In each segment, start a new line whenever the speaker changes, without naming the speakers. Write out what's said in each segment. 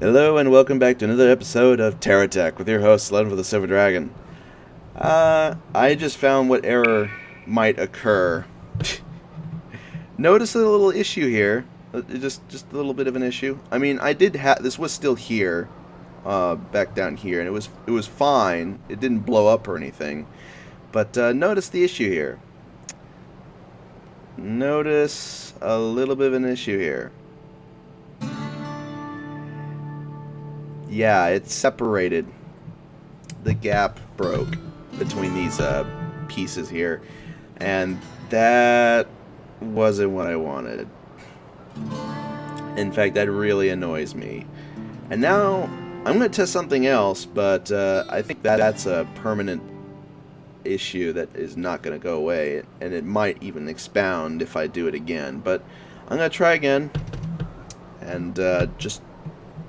Hello and welcome back to another episode of TerraTech with your host, Legend with the Silver Dragon. I just found what error might occur. Notice a little issue here. Just a little bit of an issue. I mean, I did have this was still here, back down here, and it was fine. It didn't blow up or anything. But notice the issue here. Notice a little bit of an issue here. Yeah, it's separated. The gap broke between these pieces here, and that wasn't what I wanted. In fact, that really annoys me. And now I'm going to test something else, but I think that's a permanent issue that is not going to go away, and it might even expound if I do it again. But I'm going to try again, and just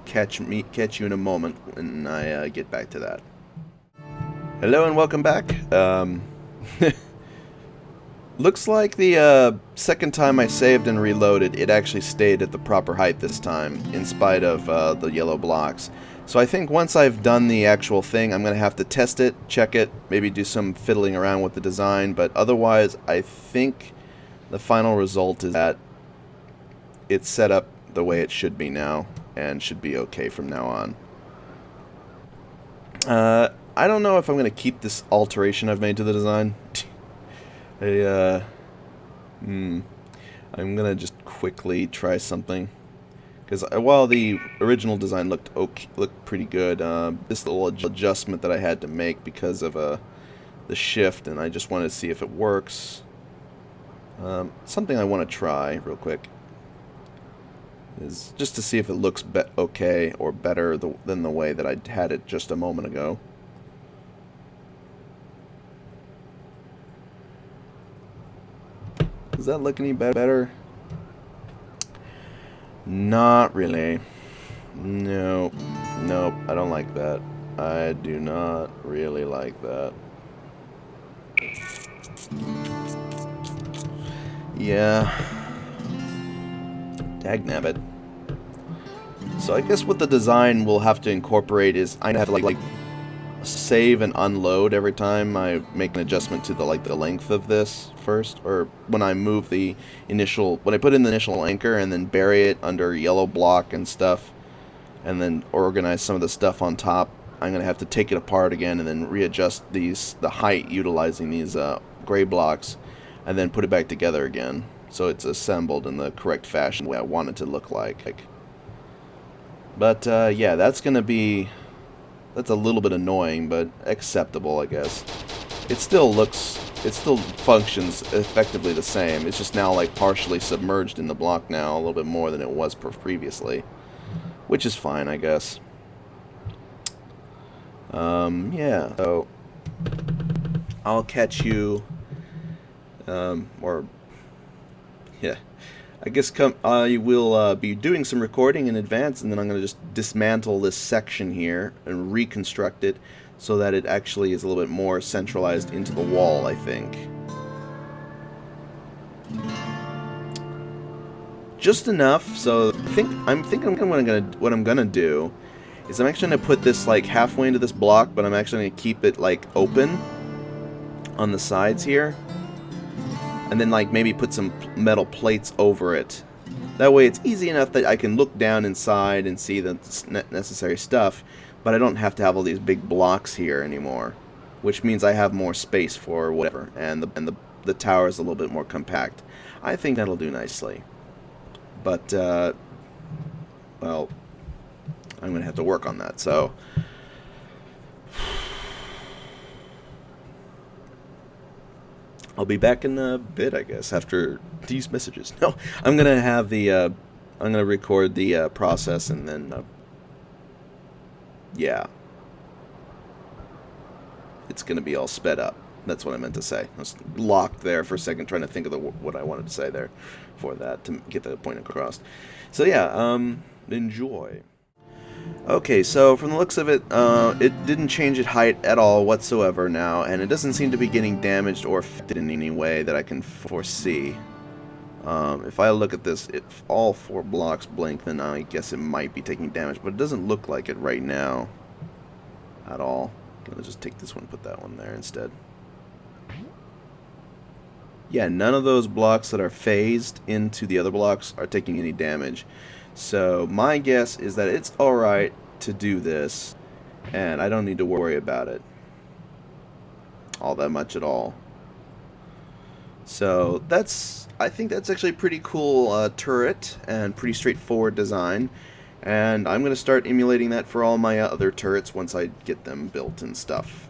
catch you in a moment when I get back to that. Hello and welcome back. Looks like the second time I saved and reloaded, it actually stayed at the proper height this time, in spite of the yellow blocks. So I think once I've done the actual thing, I'm going to have to test it, check it, maybe do some fiddling around with the design, but otherwise I think the final result is that it's set up the way it should be now, and should be okay from now on. I don't know if I'm going to keep this alteration I've made to the design. I'm going to just quickly try something. Because while the original design looked pretty good, this little adjustment that I had to make because of the shift, and I just wanted to see if it works. Something I want to try real quick is just to see if it looks okay or better than the way that I had it just a moment ago. Does that look any better? Not really. Nope, I don't like that. I do not really like that. Yeah. Dagnabbit. So I guess what the design will have to incorporate is I have to like save and unload every time I make an adjustment to the length of this first, or when I move when I put in the initial anchor and then bury it under yellow block and stuff, and then organize some of the stuff on top. I'm gonna have to take it apart again and then readjust the height utilizing these gray blocks, and then put it back together again, so it's assembled in the correct fashion, the way I want it to look like. But yeah, that's a little bit annoying, but acceptable, I guess. It still functions effectively the same. It's just now like partially submerged in the block now, a little bit more than it was previously, which is fine, I guess. Yeah, so I'll catch you, yeah, I guess I will be doing some recording in advance, and then I'm going to just dismantle this section here and reconstruct it so that it actually is a little bit more centralized into the wall, I think. Just enough, so I'm thinking what I'm gonna do is I'm actually gonna put this like halfway into this block, but I'm actually gonna keep it like open on the sides here. And then like maybe put some metal plates over it. That way it's easy enough that I can look down inside and see the necessary stuff, but I don't have to have all these big blocks here anymore, which means I have more space for whatever, and the tower is a little bit more compact. I think that'll do nicely. But well, I'm gonna have to work on that, so I'll be back in a bit, I guess, after these messages. No, I'm gonna have I'm gonna record the process, and then yeah, it's gonna be all sped up. That's what I meant to say. I was locked there for a second, trying to think of what I wanted to say there for that to get the point across. So yeah, enjoy. Okay, so from the looks of it, it didn't change its height at all whatsoever now, and it doesn't seem to be getting damaged or affected in any way that I can foresee. If I look at this, if all 4 blocks blink, then I guess it might be taking damage, but it doesn't look like it right now at all. Let's just take this one and put that one there instead. Yeah, none of those blocks that are phased into the other blocks are taking any damage. So my guess is that it's alright to do this, and I don't need to worry about it all that much at all. So I think that's actually a pretty cool turret and pretty straightforward design. And I'm going to start emulating that for all my other turrets once I get them built and stuff.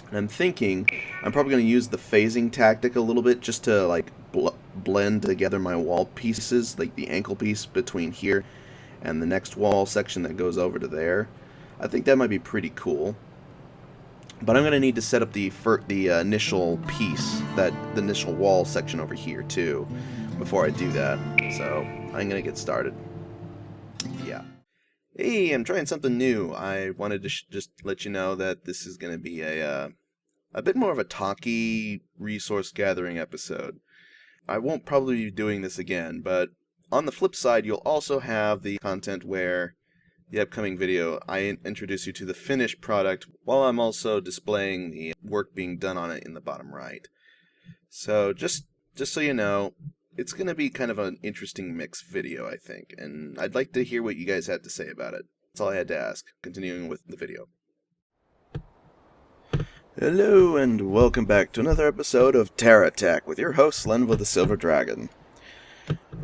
And I'm thinking I'm probably going to use the phasing tactic a little bit just to like blend together my wall pieces, like the ankle piece between here and the next wall section that goes over to there. I think that might be pretty cool. But I'm going to need to set up the initial piece, the initial wall section over here too, before I do that. So I'm going to get started. Yeah. Hey, I'm trying something new. I wanted to just let you know that this is going to be a bit more of a talky resource gathering episode. I won't probably be doing this again, but on the flip side, you'll also have the content where the upcoming video I introduce you to the finished product while I'm also displaying the work being done on it in the bottom right. So just so you know, it's going to be kind of an interesting mix video, I think, and I'd like to hear what you guys had to say about it. That's all I had to ask. Continuing with the video. Hello, and welcome back to another episode of TerraTech with your host, Lenva the Silver Dragon.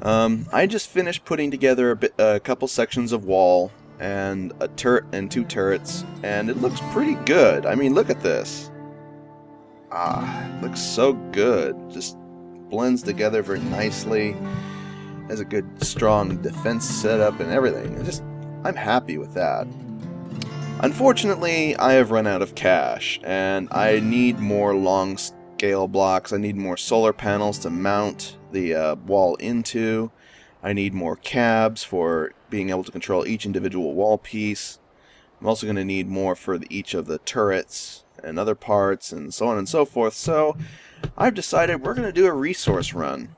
I just finished putting together a couple sections of wall and a turret and 2 turrets, and it looks pretty good. I mean, look at this. It looks so good. Just blends together very nicely. Has a good strong defense setup and everything. I'm happy with that. Unfortunately, I have run out of cash and I need more long scale blocks. I need more solar panels to mount the wall into. I need more cabs for being able to control each individual wall piece. I'm also going to need more for each of the turrets and other parts and so on and so forth. So I've decided we're going to do a resource run.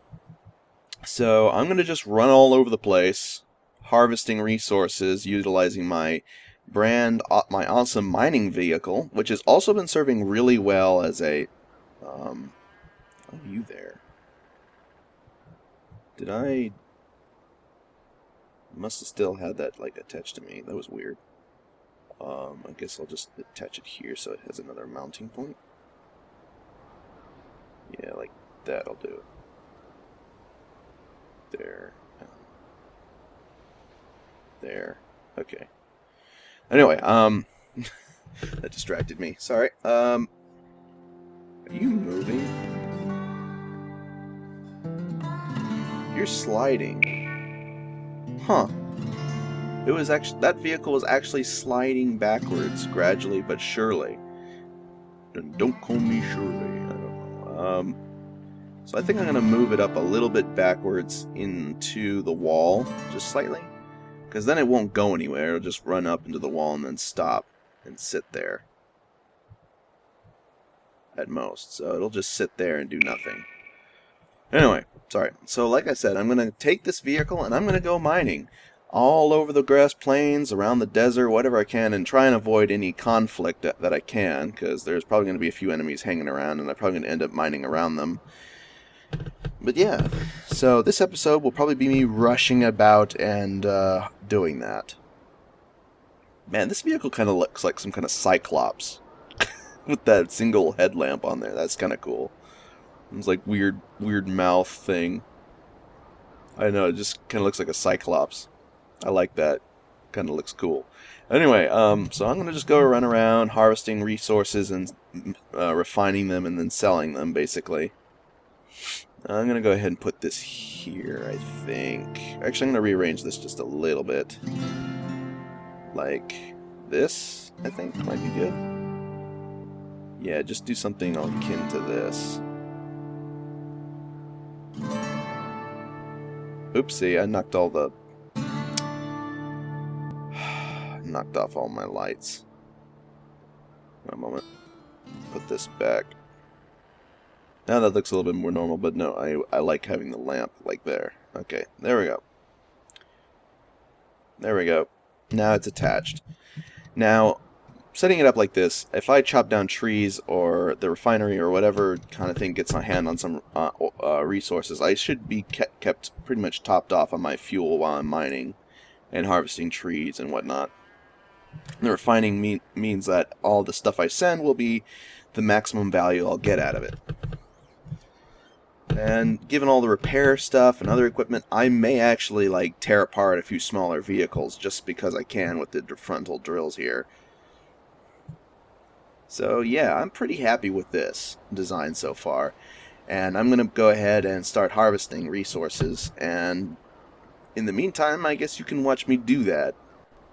So I'm going to just run all over the place, harvesting resources, utilizing my my awesome mining vehicle, which has also been serving really well as a... oh, you there. Did I... Must have still had that like attached to me. That was weird. I guess I'll just attach it here so it has another mounting point. Yeah, like that'll do. There. There. Okay. Anyway, that distracted me. Sorry. Are you moving? You're sliding. Huh. It was actually, that vehicle was actually sliding backwards, gradually but surely. Don't call me Shirley. I don't know. So I think I'm going to move it up a little bit backwards into the wall, just slightly. Because then it won't go anywhere. It'll just run up into the wall and then stop and sit there. At most. So it'll just sit there and do nothing. Anyway, sorry. So like I said, I'm going to take this vehicle and I'm going to go mining. All over the grass plains, around the desert, whatever I can, and try and avoid any conflict that I can, because there's probably going to be a few enemies hanging around, and I'm probably going to end up mining around them. But yeah, so this episode will probably be me rushing about and doing that. Man, this vehicle kind of looks like some kind of Cyclops, with that single headlamp on there. That's kind of cool. It's like weird mouth thing. I know, it just kind of looks like a Cyclops. I like that. Kind of looks cool. Anyway, so I'm going to just go run around harvesting resources and refining them and then selling them, basically. I'm going to go ahead and put this here, I think. Actually, I'm going to rearrange this just a little bit. Like this, I think, might be good. Yeah, just do something akin to this. Oopsie, I knocked all the... knocked off all my lights. One moment. Put this back. Now that looks a little bit more normal, but no, I like having the lamp like there. Okay, there we go. There we go. Now it's attached. Now, setting it up like this, if I chop down trees or the refinery or whatever kind of thing gets my hand on some resources, I should be kept pretty much topped off on my fuel while I'm mining and harvesting trees and whatnot. The refining means that all the stuff I send will be the maximum value I'll get out of it. And given all the repair stuff and other equipment, I may actually like tear apart a few smaller vehicles just because I can with the frontal drills here. So yeah, I'm pretty happy with this design so far. And I'm going to go ahead and start harvesting resources. And in the meantime, I guess you can watch me do that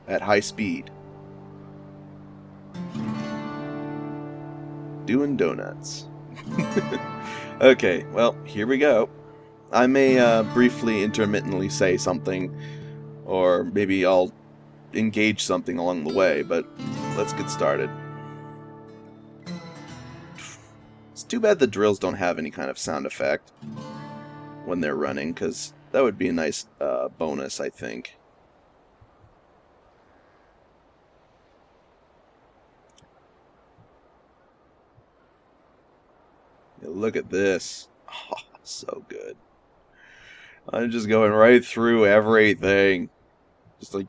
at high speed. Doing donuts. Okay, well, here we go. I may briefly, intermittently say something, or maybe I'll engage something along the way, but let's get started. It's too bad the drills don't have any kind of sound effect when they're running, because that would be a nice bonus, I think. Look at this. Oh, so good. I'm just going right through everything. Just like...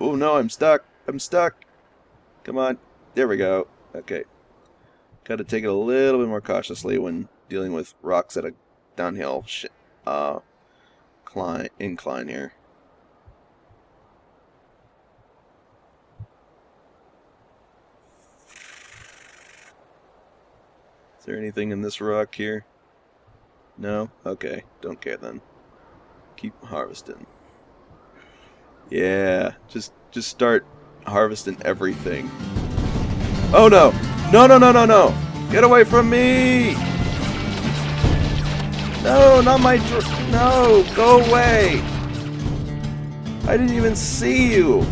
Oh no, I'm stuck. I'm stuck. Come on. There we go. Okay. Gotta take it a little bit more cautiously when dealing with rocks at a downhill incline here. Is there anything in this rock here? No? Okay. Don't care then. Keep harvesting. Yeah. Just start harvesting everything. Oh no! No, no, no, no, no! Get away from me! No, not my no! Go away! I didn't even see you!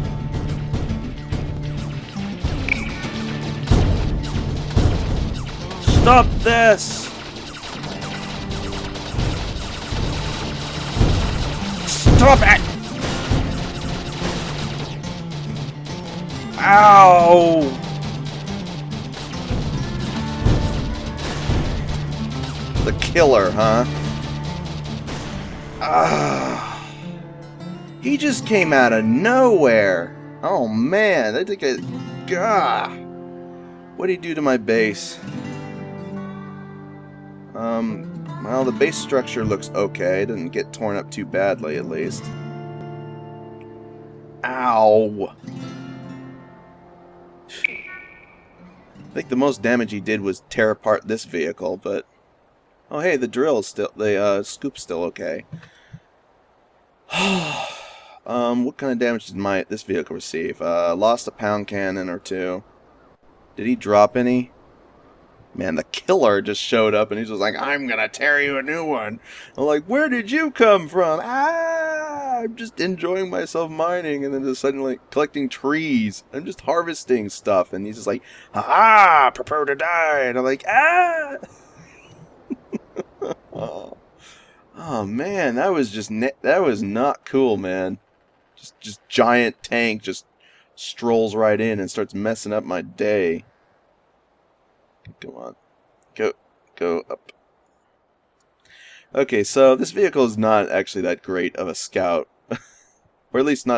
Stop this! Stop it! Ow! The killer, huh? Ah! He just came out of nowhere! Oh man, I think what did he do to my base? Well, the base structure looks okay. It didn't get torn up too badly, at least. Ow! I think the most damage he did was tear apart this vehicle, but... Oh, hey, the drill is still... The, scoop's still okay. What kind of damage did this vehicle receive? Lost a pound cannon or two. Did he drop any? Man, the killer just showed up and he's just like, I'm gonna tear you a new one. I'm like, where did you come from? I'm just enjoying myself mining and then just suddenly collecting trees. I'm just harvesting stuff and he's just like, ha! Prepare to die. And I'm like, Oh man, that was just that was not cool, man. Just giant tank just strolls right in and starts messing up my day. Come on. Go up. Okay, so this vehicle is not actually that great of a scout. Or at least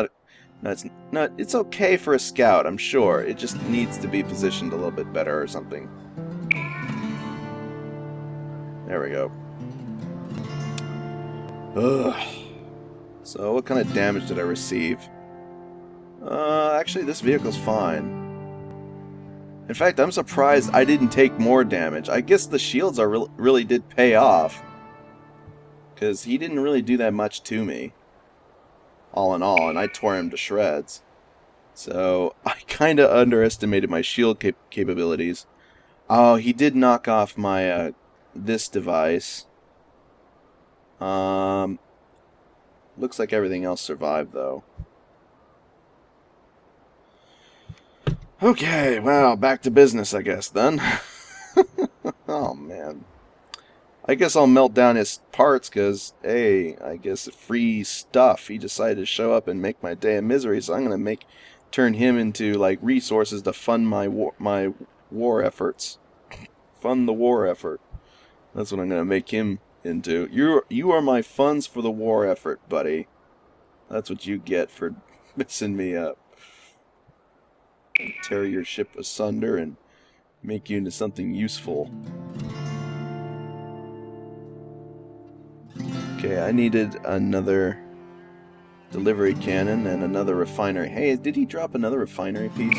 it's okay for a scout, I'm sure. It just needs to be positioned a little bit better or something. There we go. Ugh. So what kind of damage did I receive? Actually this vehicle's fine. In fact, I'm surprised I didn't take more damage. I guess the shields really did pay off. Because he didn't really do that much to me. All in all, and I tore him to shreds. So, I kind of underestimated my shield capabilities. Oh, he did knock off my, this device. Looks like everything else survived, though. Okay, well, back to business, I guess, then. Oh, man. I guess I'll melt down his parts, because, hey, I guess free stuff. He decided to show up and make my day a misery, so I'm going to turn him into, like, resources to fund my war efforts. Fund the war effort. That's what I'm going to make him into. You are my funds for the war effort, buddy. That's what you get for messing me up. Tear your ship asunder and make you into something useful. Okay, I needed another delivery cannon and another refinery. Hey, did he drop another refinery piece?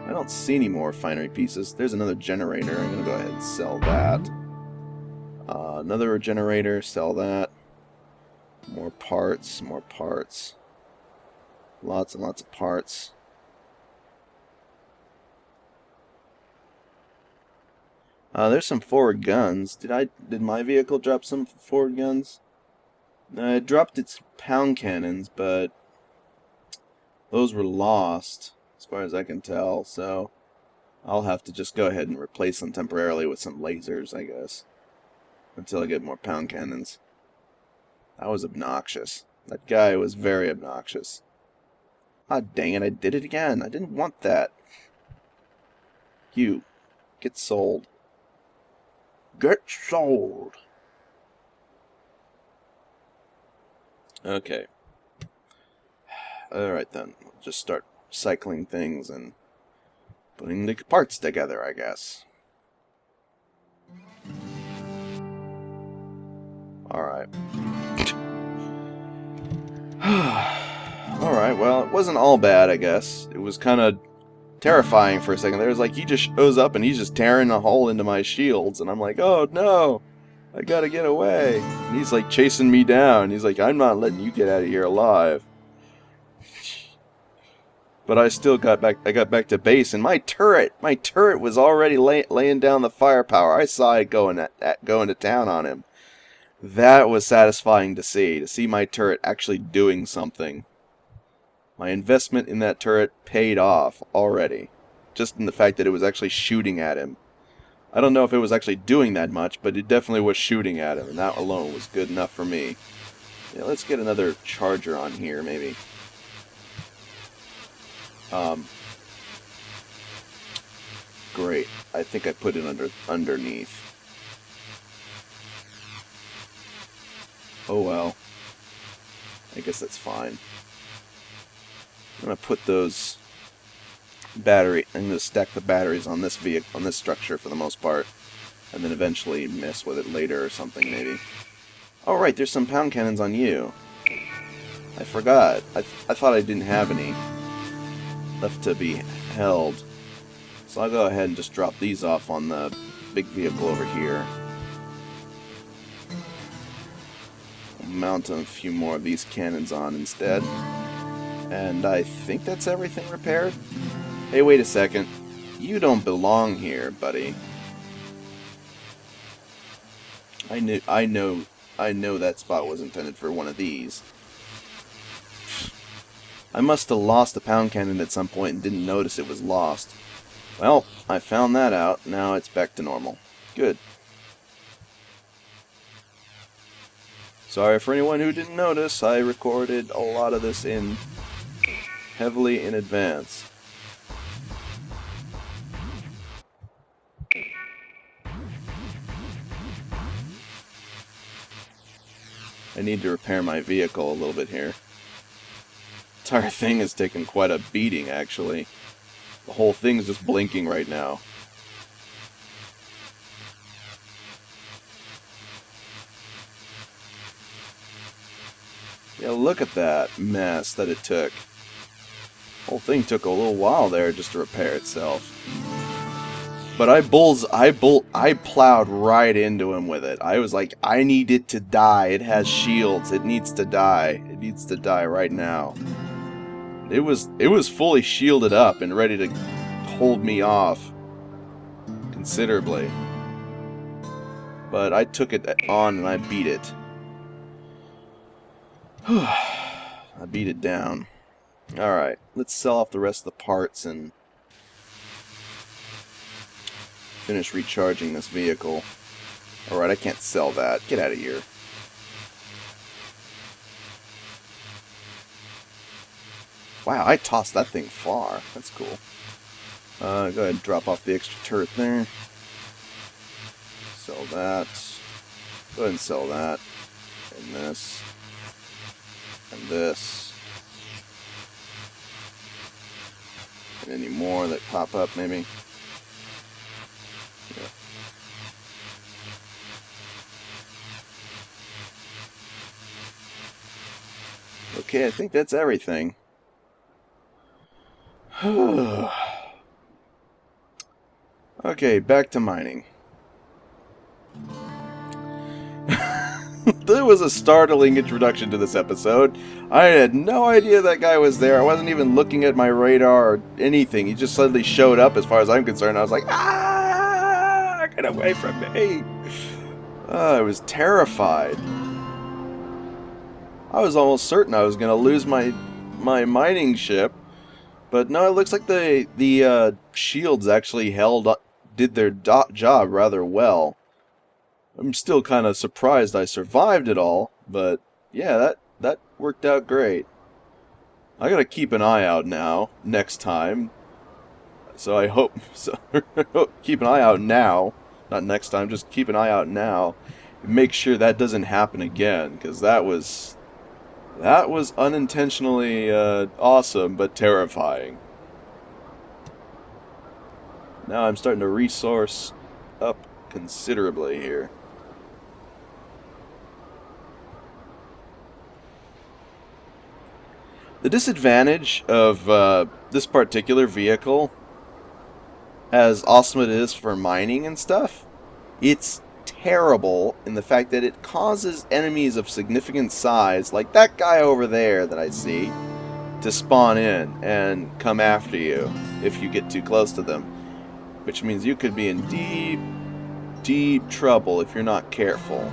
I don't see any more refinery pieces. There's another generator. I'm gonna go ahead and sell that. Another generator, sell that. More parts, more parts. Lots and lots of parts. There's some forward guns. Did my vehicle drop some forward guns? It dropped its pound cannons, but those were lost, as far as I can tell, so I'll have to just go ahead and replace them temporarily with some lasers, I guess, until I get more pound cannons. That was obnoxious. That guy was very obnoxious. Ah, dang it, I did it again. I didn't want that. You, get sold. Get sold. Okay. Alright then. We'll just start cycling things and putting the parts together, I guess. Alright. Alright, well, it wasn't all bad, I guess. It was kind of terrifying for a second. There was like, he just shows up and he's just tearing a hole into my shields, and I'm like, oh no, I gotta get away. And he's like chasing me down. He's like, I'm not letting you get out of here alive. But I still got back. I got back to base, and my turret was already laying down the firepower. I saw it going to town on him. That was satisfying to see my turret actually doing something. My investment in that turret paid off already, just in the fact that it was actually shooting at him. I don't know if it was actually doing that much, but it definitely was shooting at him, and that alone was good enough for me. Yeah, let's get another charger on here, maybe. Great. I think I put it underneath. Oh well. I guess that's fine. I'm gonna put those I'm gonna stack the batteries on this vehicle, on this structure for the most part, and then eventually mess with it later or something maybe. Oh right, there's some pound cannons on you. I forgot. I thought I didn't have any left to be held. So I'll go ahead and just drop these off on the big vehicle over here. I'll mount a few more of these cannons on instead. And I think that's everything repaired. Hey, wait a second. You don't belong here, buddy. I know that spot was intended for one of these. I must have lost a pound cannon at some point and didn't notice it was lost. Well, I found that out. Now it's back to normal. Good. Sorry for anyone who didn't notice. I recorded a lot of this heavily in advance. I need to repair my vehicle a little bit here. The entire thing has taken quite a beating, actually. The whole thing's just blinking right now. Yeah, look at that mess that it took. The whole thing took a little while there just to repair itself. But I plowed right into him with it. I was like, I need it to die. It has shields. It needs to die. It needs to die right now. It was fully shielded up and ready to hold me off considerably. But I took it on and I beat it. I beat it down. Alright, let's sell off the rest of the parts and finish recharging this vehicle. Alright, I can't sell that. Get out of here. Wow, I tossed that thing far. That's cool. Go ahead and drop off the extra turret there. Sell that. Go ahead and sell that. And this. And this. And any more that pop up, maybe. Yeah. Okay, I think that's everything. Okay, back to mining. There was a startling introduction to this episode. I had no idea that guy was there. I wasn't even looking at my radar or anything. He just suddenly showed up as far as I'm concerned. I was like, ah, get away from me. I was terrified. I was almost certain I was going to lose my mining ship. But no, it looks like the shields actually did their job rather well. I'm still kind of surprised I survived it all, but yeah, that worked out great. I gotta keep an eye out now, next time. So I hope, keep an eye out now, not next time, just keep an eye out now. Make sure that doesn't happen again, because that was unintentionally awesome, but terrifying. Now I'm starting to resource up considerably here. The disadvantage of this particular vehicle, as awesome it is for mining and stuff, it's terrible in the fact that it causes enemies of significant size, like that guy over there that I see, to spawn in and come after you if you get too close to them. Which means you could be in deep, deep trouble if you're not careful.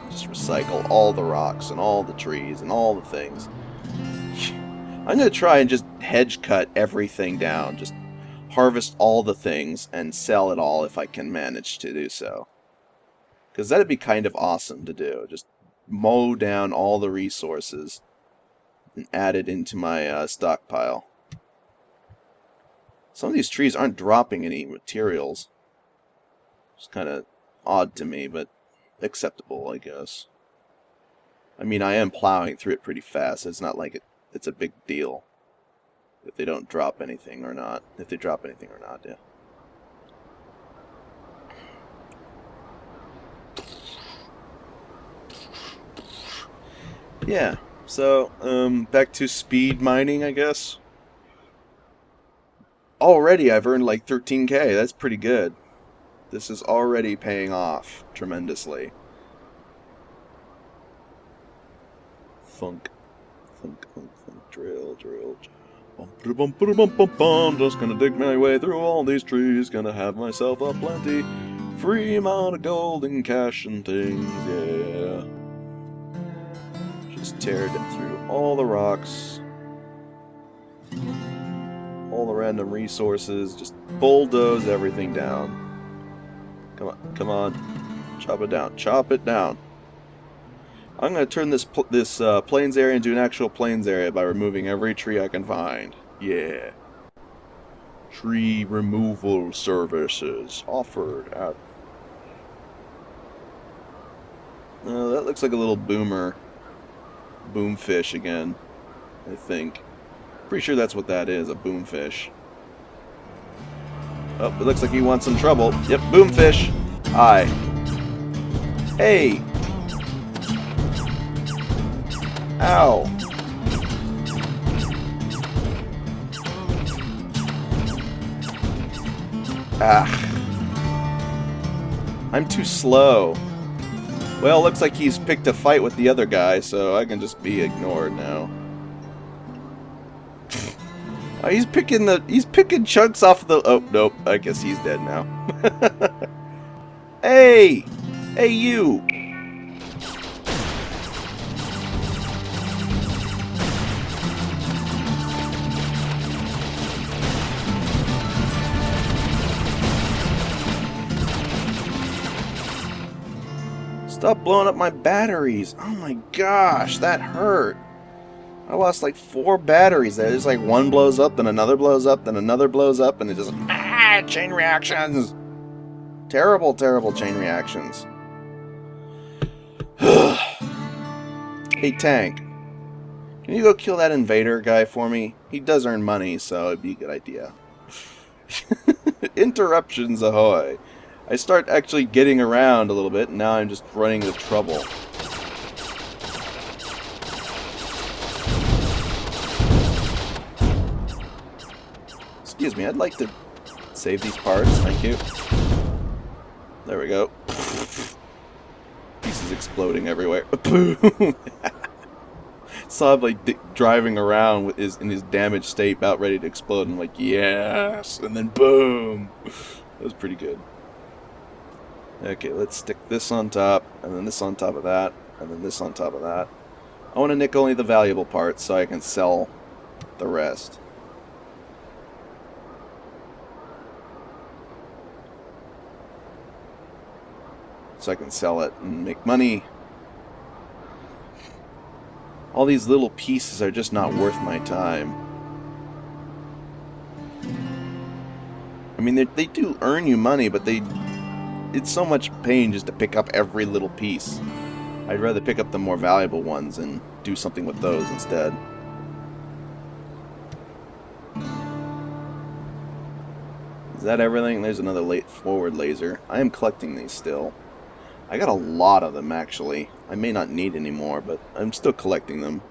Just recycle all the rocks and all the trees and all the things. I'm going to try and just hedge cut everything down. Just harvest all the things and sell it all if I can manage to do so. Because that'd be kind of awesome to do. Just mow down all the resources and add it into my stockpile. Some of these trees aren't dropping any materials. It's kind of odd to me, but acceptable, I guess. I mean, I am plowing through it pretty fast. It's not like it's a big deal if they don't drop anything or not. If they drop anything or not, yeah. Yeah, so, back to speed mining, I guess. Already I've earned like 13k. That's pretty good. This is already paying off tremendously. Thunk. Thunk, thunk, thunk. Drill, drill. Just gonna dig my way through all these trees. Gonna have myself a plenty free amount of gold and cash and things, yeah. Just tear through all the rocks. All the random resources, just bulldoze everything down. Come on, come on. Chop it down, chop it down. I'm going to turn this plains area into an actual plains area by removing every tree I can find. Yeah. Tree removal services offered at... that looks like a little boomfish again, I think. Pretty sure that's what that is, a boomfish. Oh, it looks like he wants some trouble. Yep, boomfish. Hi. Hey. Ow. Ah. I'm too slow. Well, looks like he's picked a fight with the other guy, so I can just be ignored now. He's picking chunks off the... Oh, nope. I guess he's dead now. Hey! Hey, you! Stop blowing up my batteries. Oh my gosh, that hurt. I lost like 4 batteries there. It's like one blows up, then another blows up, then another blows up, and it just... chain reactions. Terrible, terrible chain reactions. Hey, Tank. Can you go kill that invader guy for me? He does earn money, so it'd be a good idea. Interruptions ahoy. I start actually getting around a little bit, and now I'm just running into trouble. Excuse me, I'd like to save these parts, thank you. There we go. Pieces exploding everywhere. Boom! Saw him like driving around with in his damaged state, about ready to explode. And I'm like, yes! And then boom! That was pretty good. Okay, let's stick this on top, and then this on top of that, and then this on top of that. I want to nick only the valuable parts so I can sell the rest. So I can sell it and make money. All these little pieces are just not worth my time. I mean, they do earn you money, but it's so much pain just to pick up every little piece. I'd rather pick up the more valuable ones and do something with those instead. Is that everything? There's another forward laser. I am collecting these still. I got a lot of them, actually. I may not need any more, but I'm still collecting them.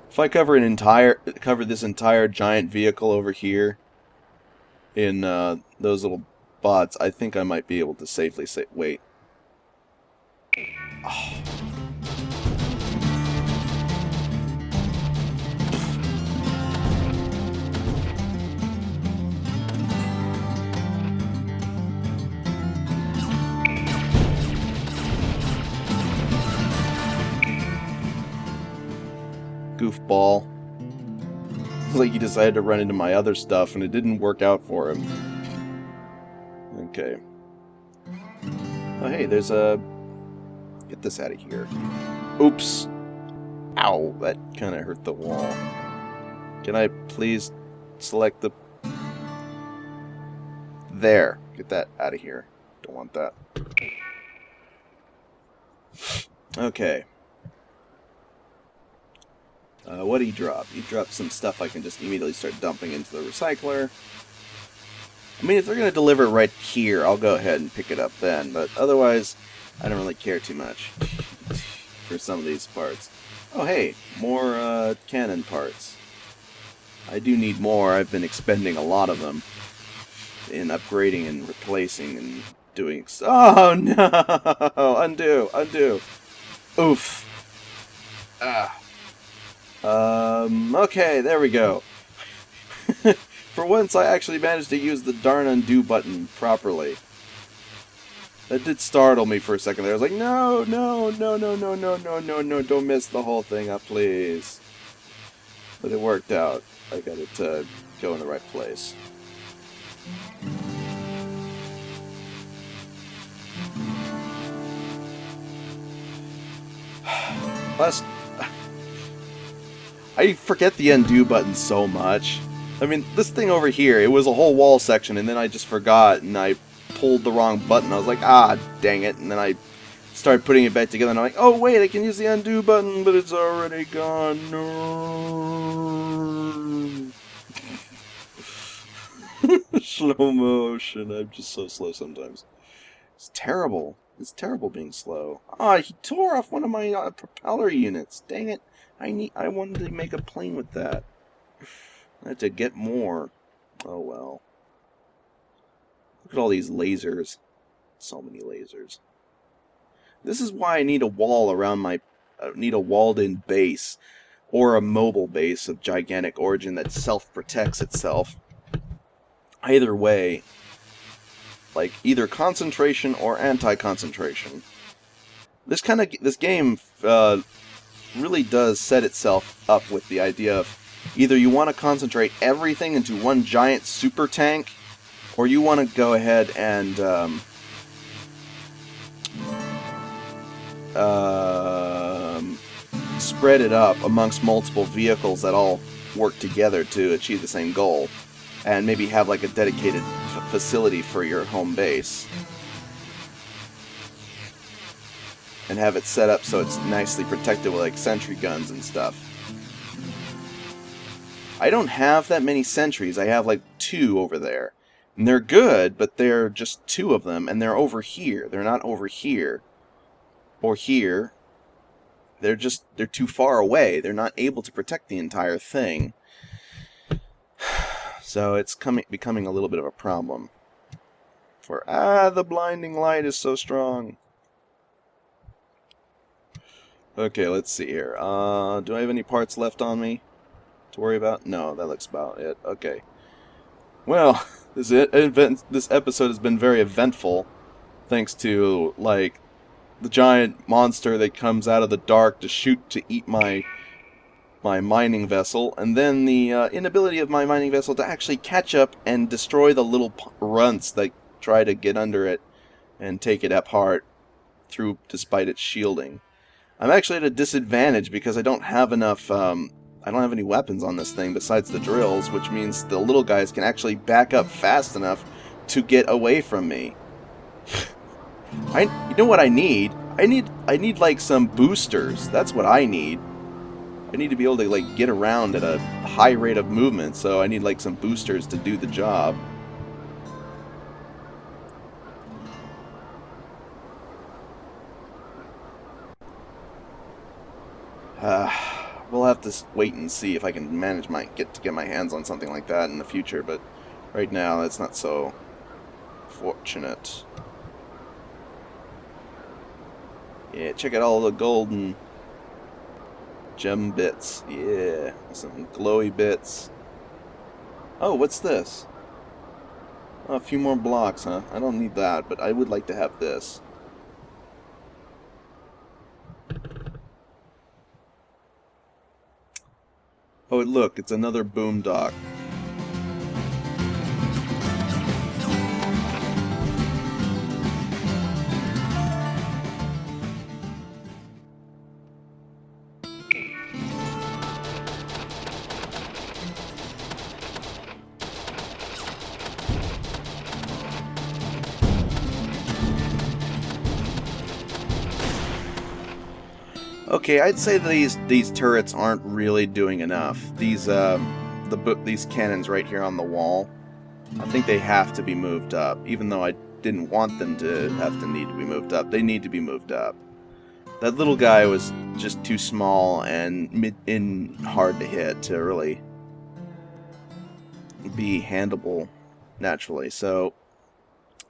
If I cover this entire giant vehicle over here in those little bots, I think I might be able to safely say, wait. Oh. Goofball. It's like he decided to run into my other stuff and it didn't work out for him. Okay. Oh hey, there's a... Get this out of here. Oops. Ow, that kind of hurt the wall. Can I please select the... There. Get that out of here. Don't want that. Okay. What did he drop? He dropped some stuff I can just immediately start dumping into the recycler. I mean, if they're going to deliver right here, I'll go ahead and pick it up then. But otherwise, I don't really care too much for some of these parts. Oh, hey, more cannon parts. I do need more. I've been expending a lot of them in upgrading and replacing and doing... Oh, no! Undo! Undo! Oof. Ah. Okay, there we go. For once, I actually managed to use the darn undo button properly. That did startle me for a second there. I was like, no, no, no, no, no, no, no, no, no, don't mess the whole thing up, please. But it worked out. I got it to go in the right place. Last... I forget the undo button so much. I mean, this thing over here, it was a whole wall section, and then I just forgot, and I pulled the wrong button. I was like, ah, dang it. And then I started putting it back together, and I'm like, oh, wait, I can use the undo button, but it's already gone. No. Slow motion. I'm just so slow sometimes. It's terrible. It's terrible being slow. Ah, he tore off one of my propeller units. Dang it. I wanted to make a plane with that. I had to get more. Oh well. Look at all these lasers. So many lasers. This is why I need a wall around my... need a walled-in base. Or a mobile base of gigantic origin that self-protects itself. Either way. Like, either concentration or anti-concentration. This game... really does set itself up with the idea of either you want to concentrate everything into one giant super tank, or you want to go ahead and spread it up amongst multiple vehicles that all work together to achieve the same goal, and maybe have like a dedicated facility for your home base, and have it set up so it's nicely protected with like sentry guns and stuff. I don't have that many sentries. I have like 2 over there. And they're good, but they're just 2 of them, and they're over here. They're not over here. Or here. They're too far away. They're not able to protect the entire thing. So it's becoming a little bit of a problem. The blinding light is so strong. Okay, let's see here. Do I have any parts left on me to worry about? No, that looks about it. Okay. Well, this episode has been very eventful, thanks to, like, the giant monster that comes out of the dark to eat my mining vessel, and then the inability of my mining vessel to actually catch up and destroy the little runts that try to get under it and take it apart despite its shielding. I'm actually at a disadvantage because I don't have enough, I don't have any weapons on this thing besides the drills, which means the little guys can actually back up fast enough to get away from me. You know what I need? I need like some boosters. That's what I need. I need to be able to like get around at a high rate of movement, so I need like some boosters to do the job. We'll have to wait and see if I can manage get my hands on something like that in the future, but right now that's not so fortunate. Yeah, check out all the golden gem bits. Yeah, some glowy bits. Oh, what's this? Oh, a few more blocks, huh? I don't need that, but I would like to have this. Oh, look, it's another boom dock. Okay, I'd say these turrets aren't really doing enough. These cannons right here on the wall, I think they have to be moved up. Even though I didn't want them to need to be moved up, they need to be moved up. That little guy was just too small and hard to hit to really be handleable naturally. So,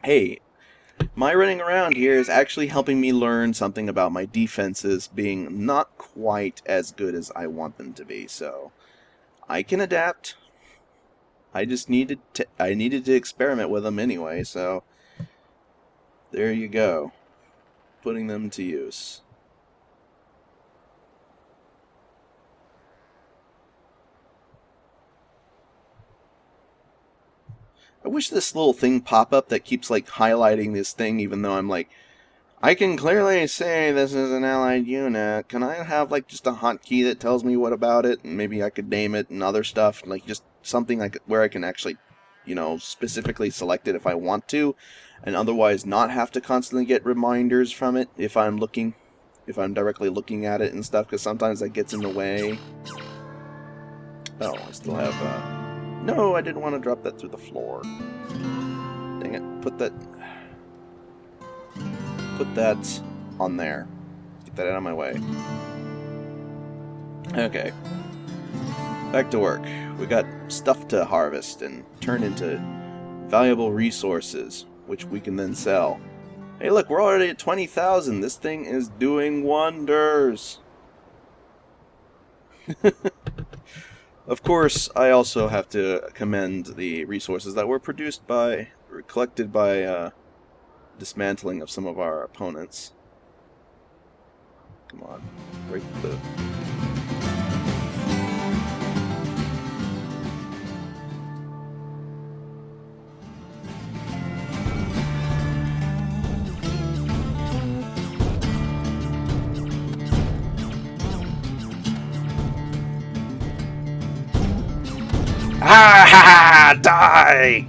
hey. My running around here is actually helping me learn something about my defenses being not quite as good as I want them to be, so I can adapt. I just needed to experiment with them anyway, so there you go. Putting them to use. I wish this little thing pop up that keeps like highlighting this thing, even though I'm like, I can clearly say this is an allied unit. Can I have like just a hotkey that tells me what about it, and maybe I could name it and other stuff, like just something like where I can actually, you know, specifically select it if I want to, and otherwise not have to constantly get reminders from it if I'm directly looking at it and stuff, because sometimes that gets in the way. Oh, I still have no, I didn't want to drop that through the floor. Dang it. Put that on there. Get that out of my way. Okay. Back to work. We got stuff to harvest and turn into valuable resources, which we can then sell. Hey look, we're already at 20,000. This thing is doing wonders. Of course, I also have to commend the resources that were collected by dismantling of some of our opponents. Come on, break the... Ah ha ha! Die!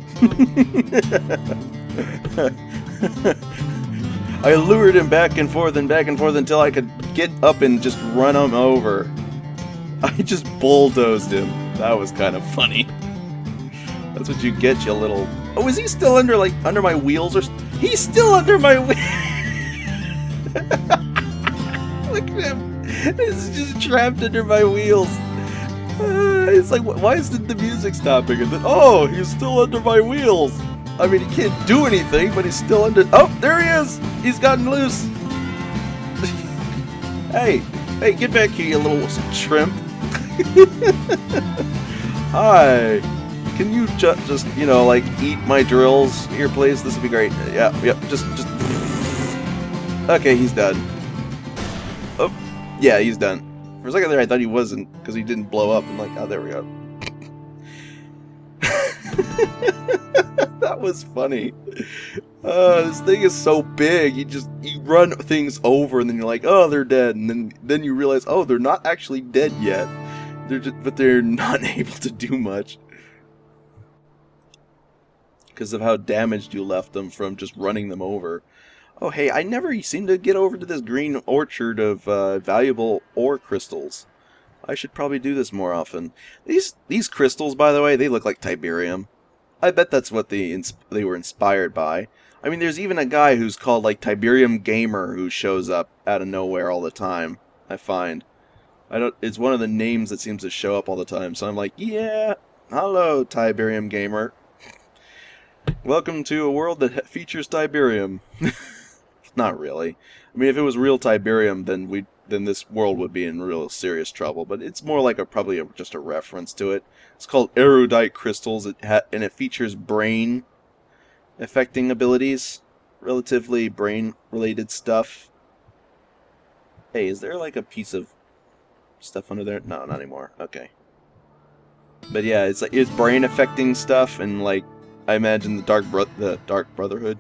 I lured him back and forth until I could get up and just run him over. I just bulldozed him. That was kind of funny. That's what you get, you little... Oh, is he still under my wheels? Or he's still under my wheels! Look at him! He's just trapped under my wheels. It's like, why is the music stopping? And then, oh, he's still under my wheels. I mean, he can't do anything, but he's still under... Oh, there he is! He's gotten loose! Hey, get back here, you little shrimp. Hi. Can you just, you know, like, eat my drills here, please? This would be great. Yeah, just... Okay, he's done. Oh, yeah, he's done. For a second there, I thought he wasn't, because he didn't blow up. I'm like, oh, there we go. That was funny. This thing is so big. You run things over, and then you're like, oh, they're dead. And then you realize, oh, they're not actually dead yet. But they're not able to do much. Because of how damaged you left them from just running them over. Oh, hey, I never seem to get over to this green orchard of valuable ore crystals. I should probably do this more often. These crystals, by the way, they look like Tiberium. I bet that's what they were inspired by. I mean, there's even a guy who's called, like, Tiberium Gamer who shows up out of nowhere all the time, I find. It's one of the names that seems to show up all the time, so I'm like, yeah, hello, Tiberium Gamer. Welcome to a world that features Tiberium. Not really. I mean, if it was real Tiberium, then this world would be in real serious trouble. But it's more like just a reference to it. It's called erudite crystals, and it features brain affecting abilities, relatively brain-related stuff. Hey, is there like a piece of stuff under there? No, not anymore. Okay. But yeah, it's brain affecting stuff, and like I imagine the Dark Brotherhood.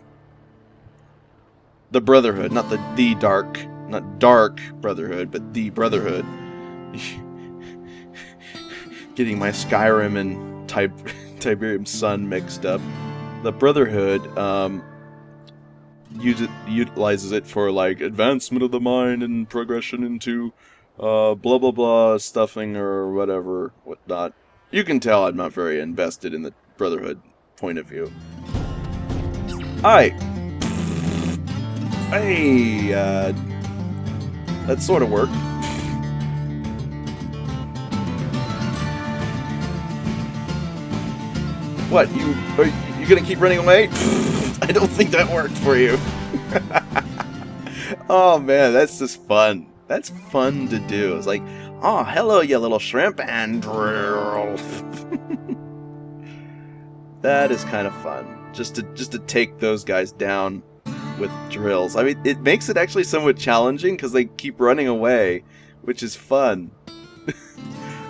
The Brotherhood, not not Dark Brotherhood, but the Brotherhood. Getting my Skyrim and Tiberium Sun mixed up. The Brotherhood utilizes it for like advancement of the mind and progression into blah blah blah stuffing or whatnot. You can tell I'm not very invested in the Brotherhood point of view. Hi. Hey, that sort of worked. What, you gonna keep running away? I don't think that worked for you. Oh man, that's just fun. That's fun to do. It's like, oh, hello, you little shrimp, and drill. That is kind of fun. Just to take those guys down with drills. I mean, it makes it actually somewhat challenging because they keep running away, which is fun.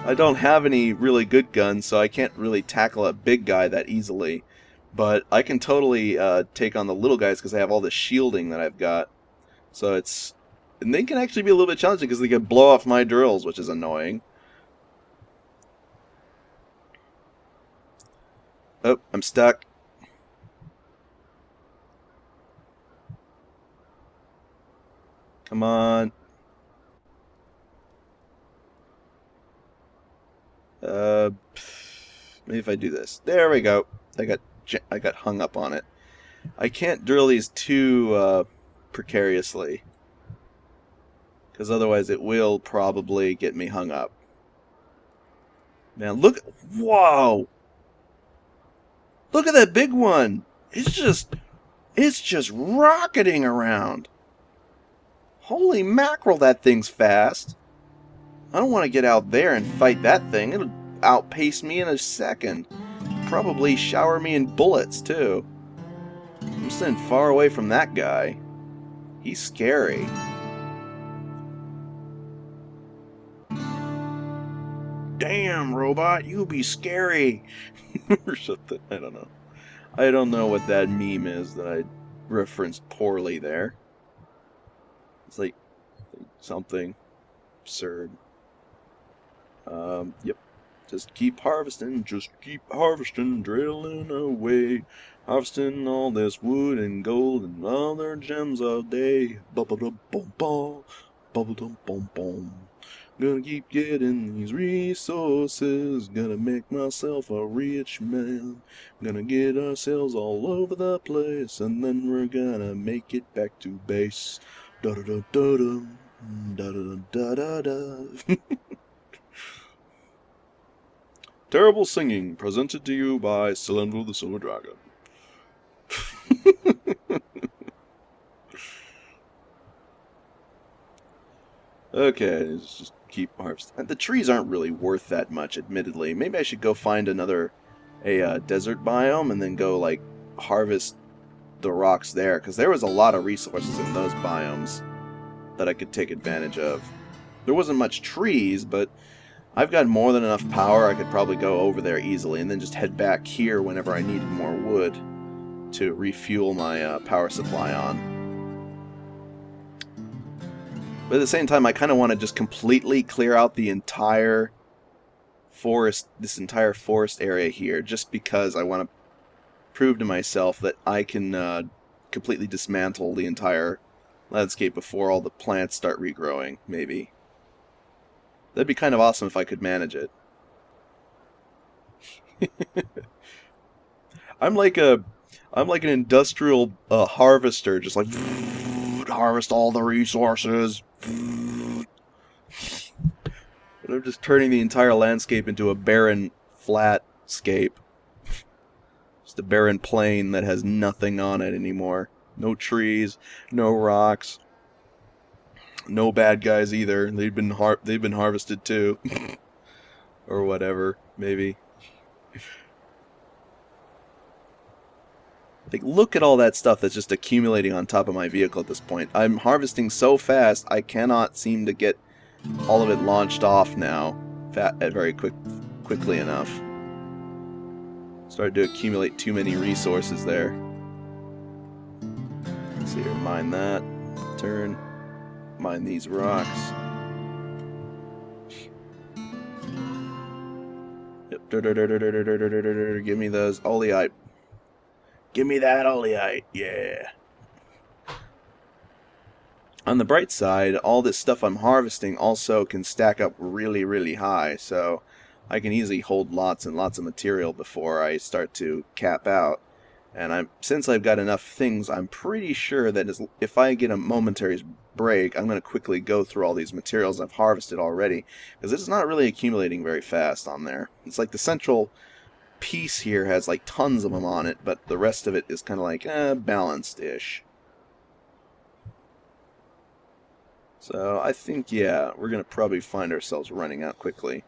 I don't have any really good guns, so I can't really tackle a big guy that easily. But I can totally take on the little guys because I have all the shielding that I've got. So and they can actually be a little bit challenging because they can blow off my drills, which is annoying. Oh, I'm stuck. Come on. Maybe if I do this. There we go. I got hung up on it. I can't drill these too precariously, because otherwise it will probably get me hung up. Now look, whoa! Look at that big one. It's just rocketing around. Holy mackerel, that thing's fast. I don't want to get out there and fight that thing. It'll outpace me in a second. Probably shower me in bullets, too. I'm staying far away from that guy. He's scary. Damn, robot, you be scary. Or something. I don't know. I don't know what that meme is that I referenced poorly there. It's like something absurd. Yep. Just keep harvesting, drilling away. Harvesting all this wood and gold and other gems all day. Bubble-dum-bum-bum, bubble-dum-bum-bum. Gonna keep getting these resources. Gonna make myself a rich man. Gonna get ourselves all over the place. And then we're gonna make it back to base. Da-da-da-da-da. Da-da-da-da-da. Terrible singing presented to you by Cylindro the Silver Dragon. Okay, let's just keep harvesting. The trees aren't really worth that much, admittedly. Maybe I should go find a desert biome and then go, like, harvest the rocks there, because there was a lot of resources in those biomes that I could take advantage of. There wasn't much trees, but I've got more than enough power. I could probably go over there easily and then just head back here whenever I needed more wood to refuel my power supply on. But at the same time, I kind of want to just completely clear out the entire forest, this entire forest area here, just because I want to prove to myself that I can completely dismantle the entire landscape before all the plants start regrowing, maybe. That'd be kind of awesome if I could manage it. I'm like an industrial harvester, just like harvest all the resources. And I'm just turning the entire landscape into a barren, flat scape. Just a barren plain that has nothing on it anymore. No trees, no rocks, no bad guys either. They've been harvested too, or whatever, maybe. Like, look at all that stuff that's just accumulating on top of my vehicle at this point. I'm harvesting so fast, I cannot seem to get all of it launched off now very quickly enough. Started to accumulate too many resources there. Let's see here, mine that. Turn. Mine these rocks. Yep. Give me those oleite. Give me that oleite, yeah. On the bright side, all this stuff I'm harvesting also can stack up really, really high, so I can easily hold lots and lots of material before I start to cap out. And since I've got enough things, I'm pretty sure that if I get a momentary break, I'm going to quickly go through all these materials I've harvested already, because it's not really accumulating very fast on there. It's like the central piece here has like tons of them on it, but the rest of it is kind of like balanced-ish. So I think, yeah, we're going to probably find ourselves running out quickly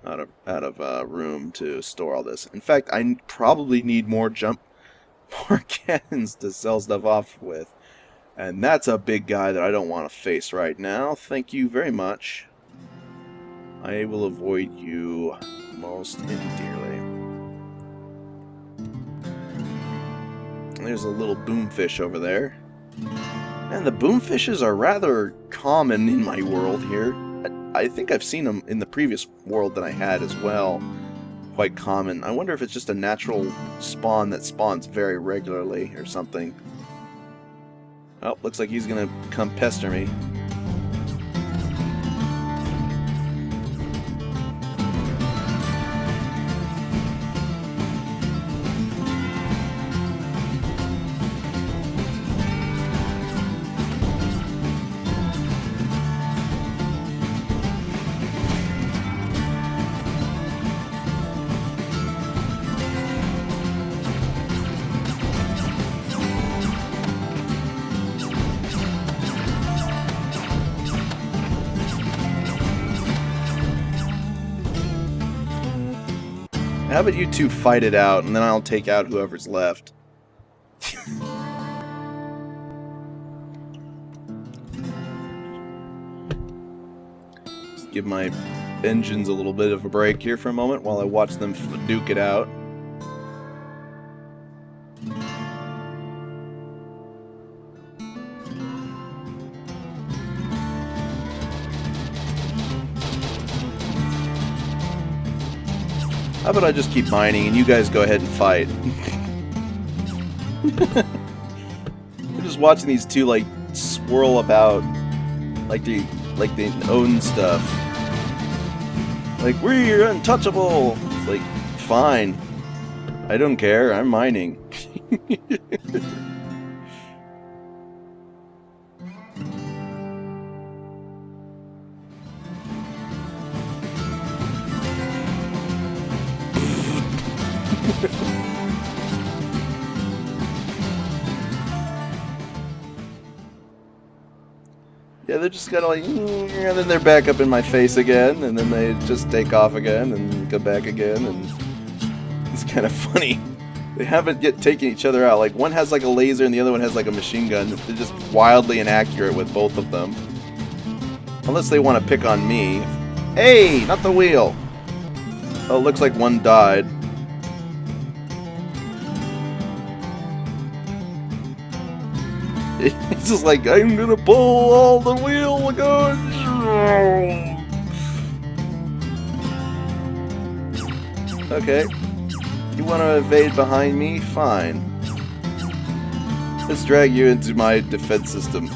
out of room to store all this. In fact, I probably need more cannons to sell stuff off with. And that's a big guy that I don't want to face right now. Thank you very much. I will avoid you most endearly. There's a little boomfish over there. And the boomfishes are rather common in my world here. I think I've seen them in the previous world that I had as well. Quite common. I wonder if it's just a natural spawn that spawns very regularly or something. Oh, looks like he's gonna come pester me. How about you two fight it out, and then I'll take out whoever's left. Just give my engines a little bit of a break here for a moment while I watch them duke it out. How about I just keep mining and you guys go ahead and fight? I'm just watching these two like swirl about like they own stuff. Like, we're untouchable. It's like, fine. I don't care. I'm mining. Yeah, they're just kind of like, and then they're back up in my face again, and then they just take off again, and go back again, and it's kind of funny. They haven't yet taken each other out. Like, one has like a laser, and the other one has like a machine gun. They're just wildly inaccurate with both of them. Unless they want to pick on me. Hey, not the wheel! Oh, looks like one died. It's just like, I'm gonna pull all the wheel going. Okay. You want to evade behind me? Fine. Let's drag you into my defense system.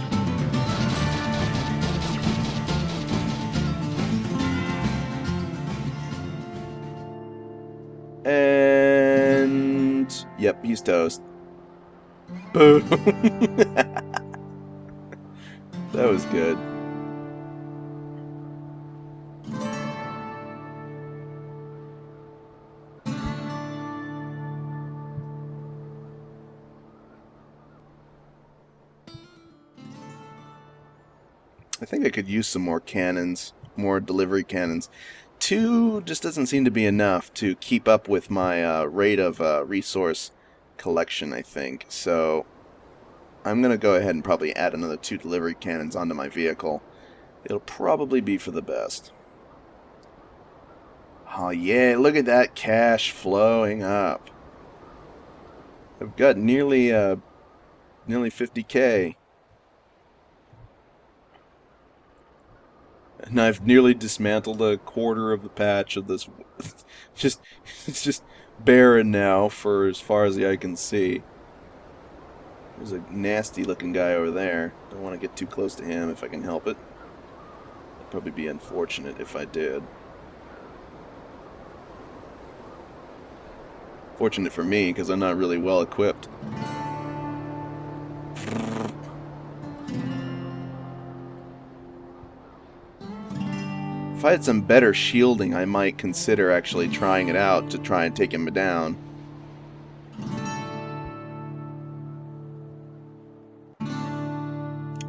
And... yep, he's toast. Boom. That was good. I think I could use some more cannons, more delivery cannons. 2 just doesn't seem to be enough to keep up with my rate of resource collection, I think. So I'm going to go ahead and probably add another 2 delivery cannons onto my vehicle. It'll probably be for the best. Oh yeah, look at that cash flowing up. I've got nearly 50k. And I've nearly dismantled a quarter of the patch of this. It's just barren now for as far as the eye can see. There's a nasty looking guy over there. Don't want to get too close to him if I can help it. It'd probably be unfortunate if I did. Fortunate for me, because I'm not really well equipped. If I had some better shielding, I might consider actually trying it out to try and take him down.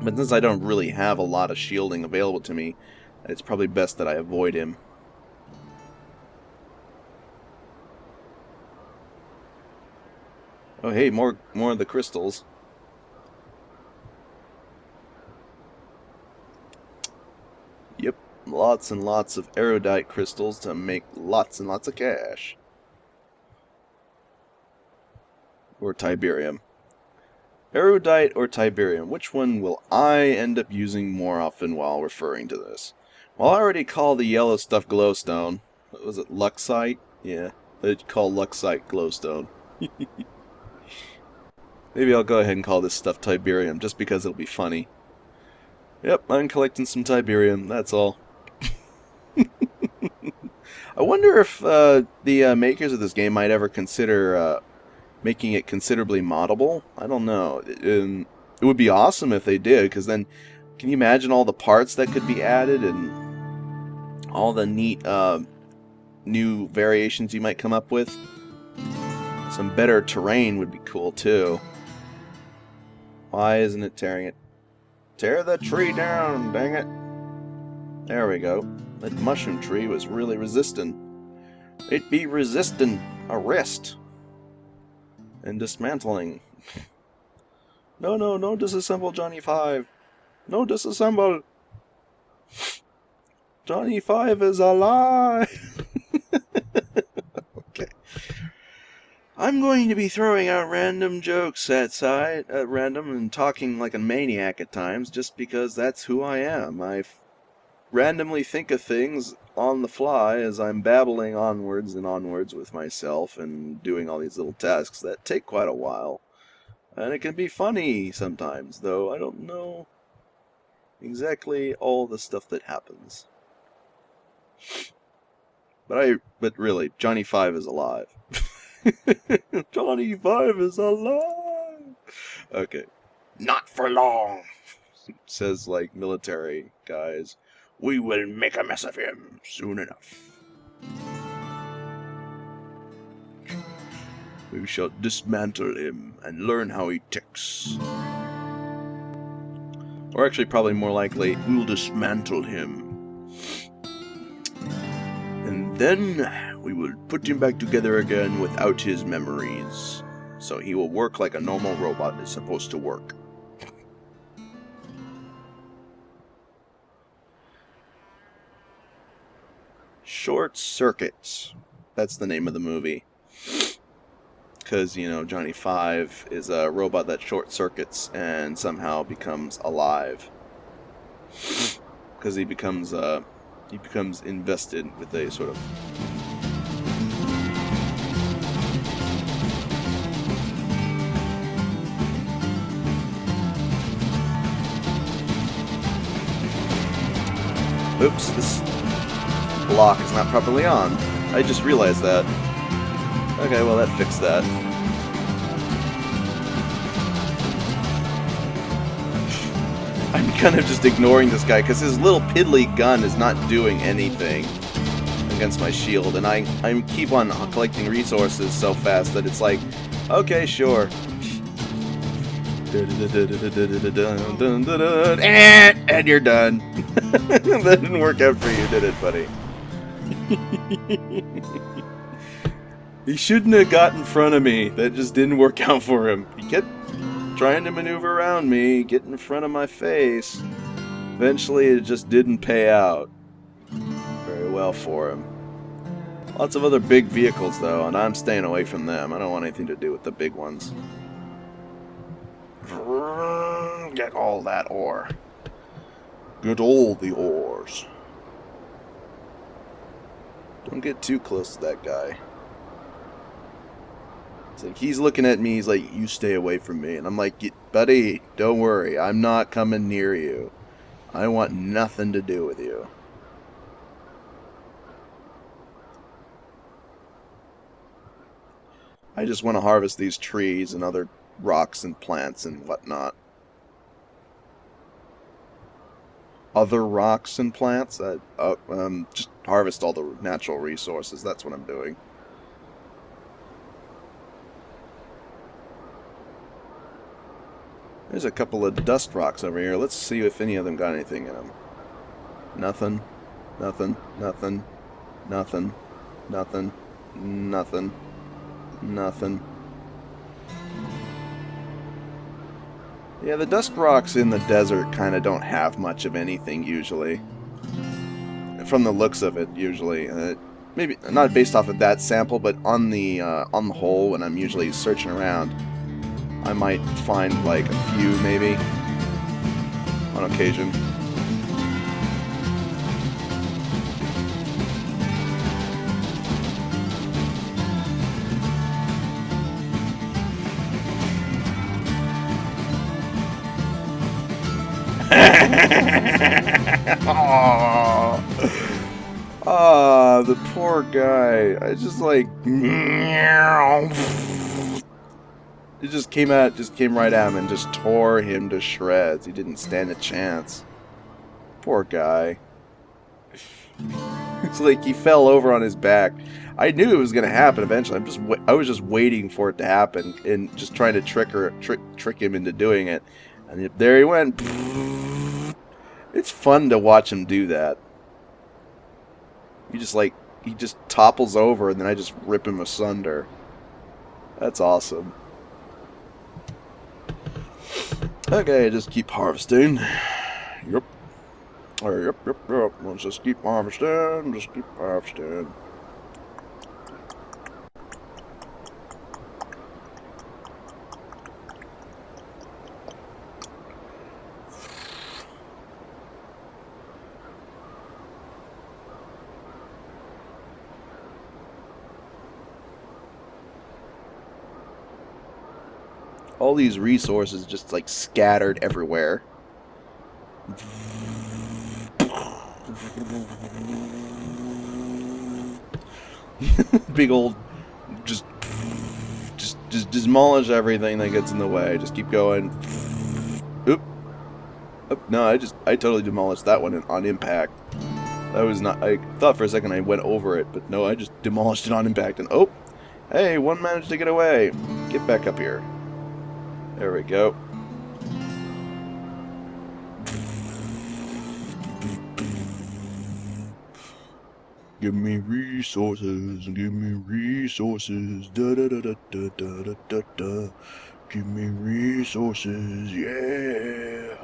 But since I don't really have a lot of shielding available to me, it's probably best that I avoid him. Oh hey, more of the crystals. Yep, lots and lots of erudite crystals to make lots and lots of cash. Or Tiberium. Erudite or Tiberium, which one will I end up using more often while referring to this? Well, I already call the yellow stuff glowstone. What was it, Luxite? Yeah, they call Luxite glowstone. Maybe I'll go ahead and call this stuff Tiberium, just because it'll be funny. Yep, I'm collecting some Tiberium, that's all. I wonder if the makers of this game might ever consider making it considerably moddable. I don't know. It would be awesome if they did, because then, can you imagine all the parts that could be added and all the neat new variations you might come up with? Some better terrain would be cool too. Why isn't it tearing it? Tear the tree down, dang it. There we go. That mushroom tree was really resistant. It be resistant arrest and dismantling. No, disassemble Johnny 5. No, disassemble. Johnny 5 is alive. Okay. I'm going to be throwing out random jokes at random and talking like a maniac at times, just because that's who I am. randomly think of things on the fly as I'm babbling onwards and onwards with myself and doing all these little tasks that take quite a while. And it can be funny sometimes, though I don't know exactly all the stuff that happens. But really, Johnny 5 is alive. Johnny 5 is alive! Okay. Not for long, says, like, military guys. We will make a mess of him soon enough. We shall dismantle him and learn how he ticks. Or actually, probably more likely, we'll dismantle him. And then we will put him back together again without his memories. So he will work like a normal robot is supposed to work. Short Circuits. That's the name of the movie. Because, you know, Johnny 5 is a robot that short circuits and somehow becomes alive. Because he becomes invested with a sort of... Oops, this block is not properly on. I just realized that. Okay, well that fixed that. I'm kind of just ignoring this guy because his little piddly gun is not doing anything against my shield, and I keep on collecting resources so fast that it's like, okay, sure. And you're done. That didn't work out for you, did it, buddy? He shouldn't have got in front of me. That just didn't work out for him. He kept trying to maneuver around me, get in front of my face. Eventually, it just didn't pay out very well for him. Lots of other big vehicles, though, and I'm staying away from them. I don't want anything to do with the big ones. Get all that ore. Get all the ores. Don't get too close to that guy. It's like he's looking at me, he's like, you stay away from me. And I'm like, buddy, don't worry, I'm not coming near you. I want nothing to do with you. I just want to harvest these trees and other rocks and plants and whatnot. Other rocks and plants? Just harvest all the natural resources. That's what I'm doing. There's a couple of dust rocks over here. Let's see if any of them got anything in them. Nothing. Nothing. Nothing. Nothing. Nothing. Nothing. Nothing. Yeah, the dust rocks in the desert kind of don't have much of anything, usually. From the looks of it, usually. Maybe not based off of that sample, but on the whole, when I'm usually searching around, I might find like a few, maybe, on occasion. Ah, the poor guy. I just like... It just came right at him and just tore him to shreds. He didn't stand a chance. Poor guy. It's like he fell over on his back. I knew it was going to happen eventually. I was just waiting for it to happen and just trying to trick him into doing it. And there he went. It's fun to watch him do that. He just topples over and then I just rip him asunder. That's awesome. Okay, just keep harvesting. Yep. Yep. Let's just keep harvesting. Just keep harvesting. all these resources just like scattered everywhere. Big old, just demolish everything that gets in the way. Just keep going. Oop. Oop. No, I totally demolished that one on impact. That was not. I thought for a second I went over it, but no, I just demolished it on impact. And oh, hey, one managed to get away. Get back up here. There we go. Give me resources, give me resources, da da da da da da da da. Give me resources, yeah.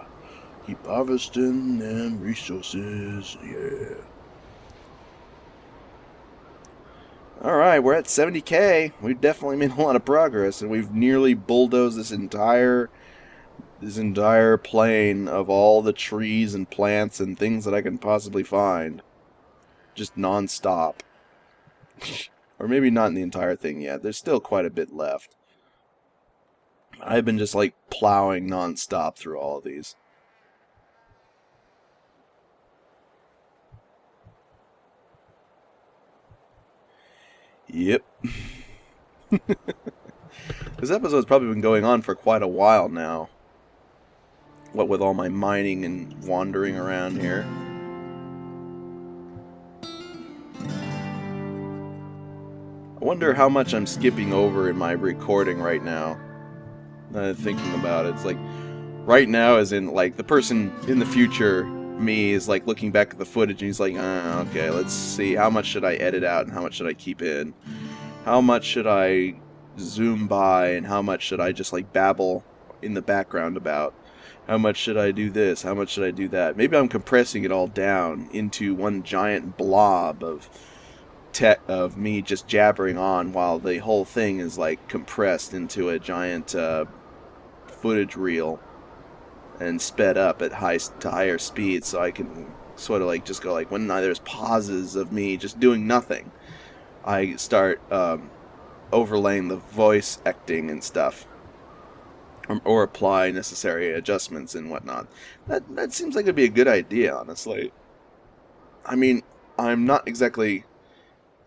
Keep harvesting them resources, yeah. Alright, we're at 70k. We've definitely made a lot of progress, and we've nearly bulldozed this entire plain of all the trees and plants and things that I can possibly find. Just non-stop. Or maybe not in the entire thing yet. There's still quite a bit left. I've been just like plowing non-stop through all of these. Yep. This episode's probably been going on for quite a while now. What with all my mining and wandering around here. I wonder how much I'm skipping over in my recording right now. Thinking about it, it's like right now, as in like the person in the future, me, is like looking back at the footage and he's like, okay, let's see, how much should I edit out and how much should I keep in? How much should I zoom by and how much should I just like babble in the background about? How much should I do this? How much should I do that? Maybe I'm compressing it all down into one giant blob of me just jabbering on while the whole thing is like compressed into a giant footage reel and sped up at higher speeds, so I can sort of like just go like when there's pauses of me just doing nothing, I start overlaying the voice acting and stuff, or apply necessary adjustments and whatnot. That seems like it'd be a good idea, honestly. I mean, I'm not exactly.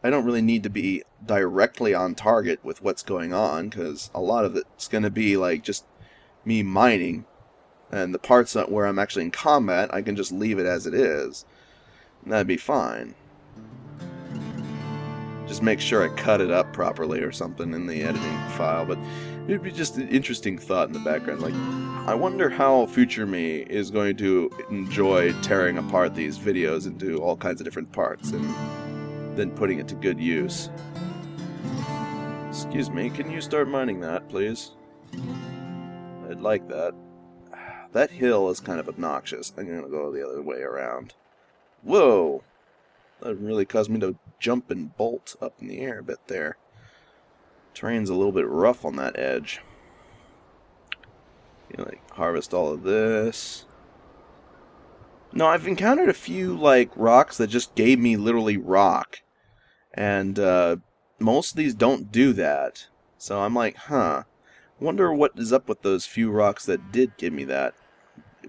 I don't really need to be directly on target with what's going on, because a lot of it's going to be like just me mining, and the parts where I'm actually in combat, I can just leave it as it is, and that'd be fine. Just make sure I cut it up properly or something in the editing file, but it'd be just an interesting thought in the background. Like, I wonder how future me is going to enjoy tearing apart these videos into all kinds of different parts, and then putting it to good use. Excuse me, can you start mining that, please? I'd like that. That hill is kind of obnoxious. I'm gonna go the other way around. Whoa! That really caused me to jump and bolt up in the air a bit there. Terrain's a little bit rough on that edge. You know, like, harvest all of this. No, I've encountered a few, like, rocks that just gave me literally rock. And, most of these don't do that. So I'm like, huh. Wonder what is up with those few rocks that did give me that.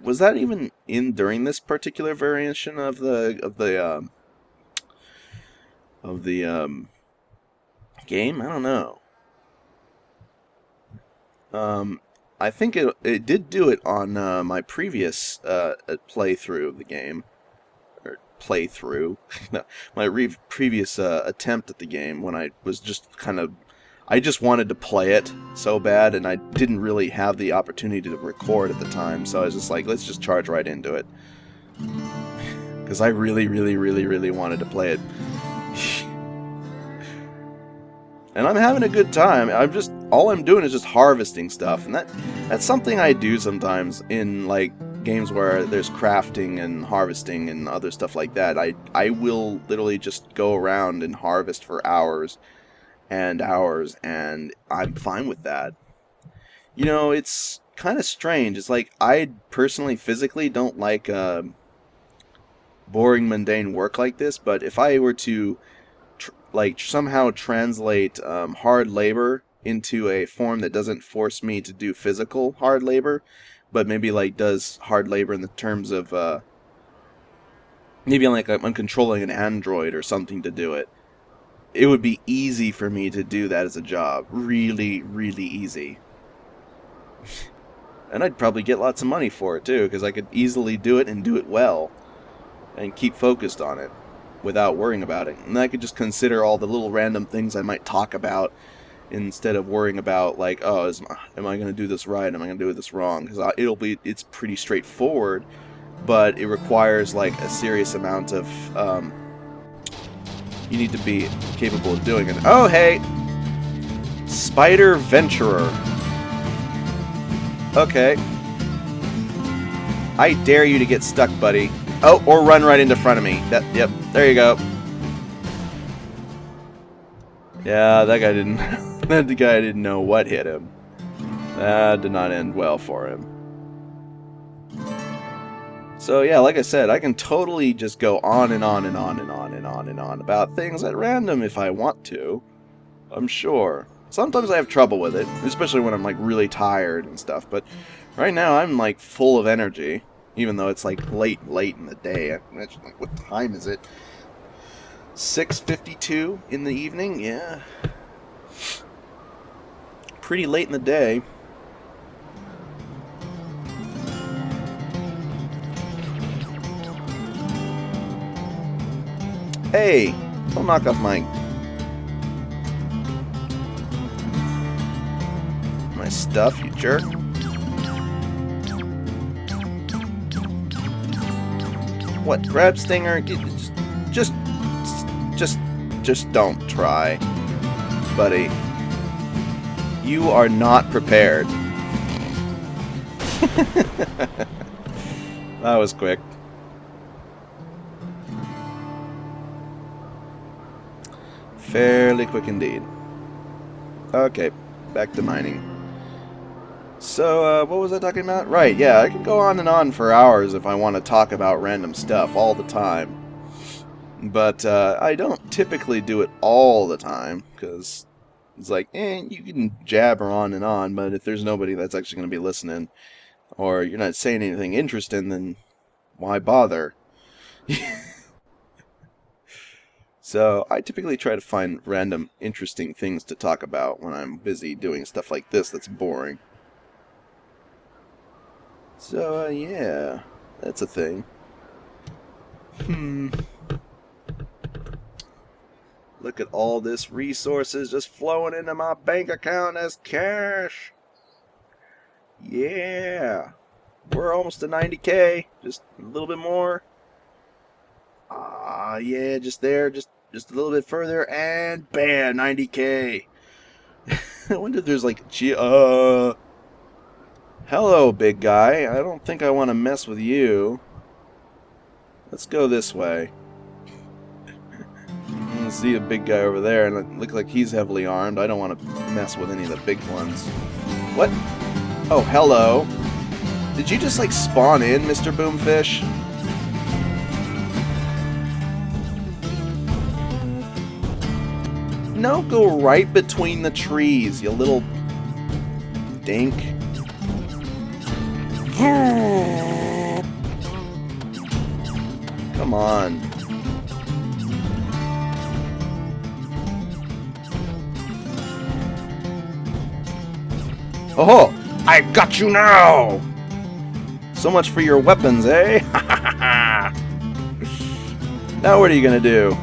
Was that even in during this particular variation of the game? I don't know. I think it did do it on my previous playthrough of the game, or playthrough, no, my previous attempt at the game, when I was just I just wanted to play it so bad, and I didn't really have the opportunity to record at the time, so I was just like, let's just charge right into it, because I really, really, really, really wanted to play it. And I'm having a good time. All I'm doing is just harvesting stuff, and that's something I do sometimes in like games where there's crafting and harvesting and other stuff like that. I will literally just go around and harvest for hours and hours, and I'm fine with that. You know, it's kind of strange. It's like I personally physically don't like boring mundane work like this, but if I were to like somehow translate hard labor into a form that doesn't force me to do physical hard labor, but maybe like does hard labor in the terms of maybe like I'm controlling an android or something to do it. It would be easy for me to do that as a job. Really, really easy. And I'd probably get lots of money for it too, because I could easily do it and do it well. And keep focused on it without worrying about it. And I could just consider all the little random things I might talk about instead of worrying about, like, oh, am I going to do this right? Am I going to do this wrong? Because it's pretty straightforward, but it requires, like, a serious amount of, you need to be capable of doing it. Oh, hey! Spider Venturer. Okay. I dare you to get stuck, buddy. Oh, or run right into front of me. Yep, there you go. Yeah, that guy didn't... that guy didn't know what hit him. That did not end well for him. So yeah, like I said, I can totally just go on and on and on and on and on and on about things at random if I want to. I'm sure. Sometimes I have trouble with it, especially when I'm like really tired and stuff, but right now I'm like full of energy, even though it's like late in the day. I imagine, like, what time is it? 6:52 in the evening? Yeah. Pretty late in the day. Hey, don't knock off my stuff, you jerk. What, grab stinger? Just don't try, buddy. You are not prepared. That was quick. Fairly quick indeed. Okay, back to mining. So, what was I talking about? Right, yeah, I can go on and on for hours if I want to talk about random stuff all the time. But, I don't typically do it all the time, because it's like, you can jabber on and on, but if there's nobody that's actually going to be listening, or you're not saying anything interesting, then why bother? So, I typically try to find random, interesting things to talk about when I'm busy doing stuff like this that's boring. So, yeah, that's a thing. Look at all this resources just flowing into my bank account as cash. Yeah. We're almost to 90K. Just a little bit more. Yeah, just there. Just a little bit further. And bam, 90K. I wonder if there's like... Hello, big guy. I don't think I want to mess with you. Let's go this way. I see a big guy over there, and it looks like he's heavily armed. I don't want to mess with any of the big ones. What? Oh, hello. Did you just, like, spawn in, Mr. Boomfish? No, go right between the trees, you little dink. Come on. Oh, I got you now! So much for your weapons, eh? Now what are you gonna do?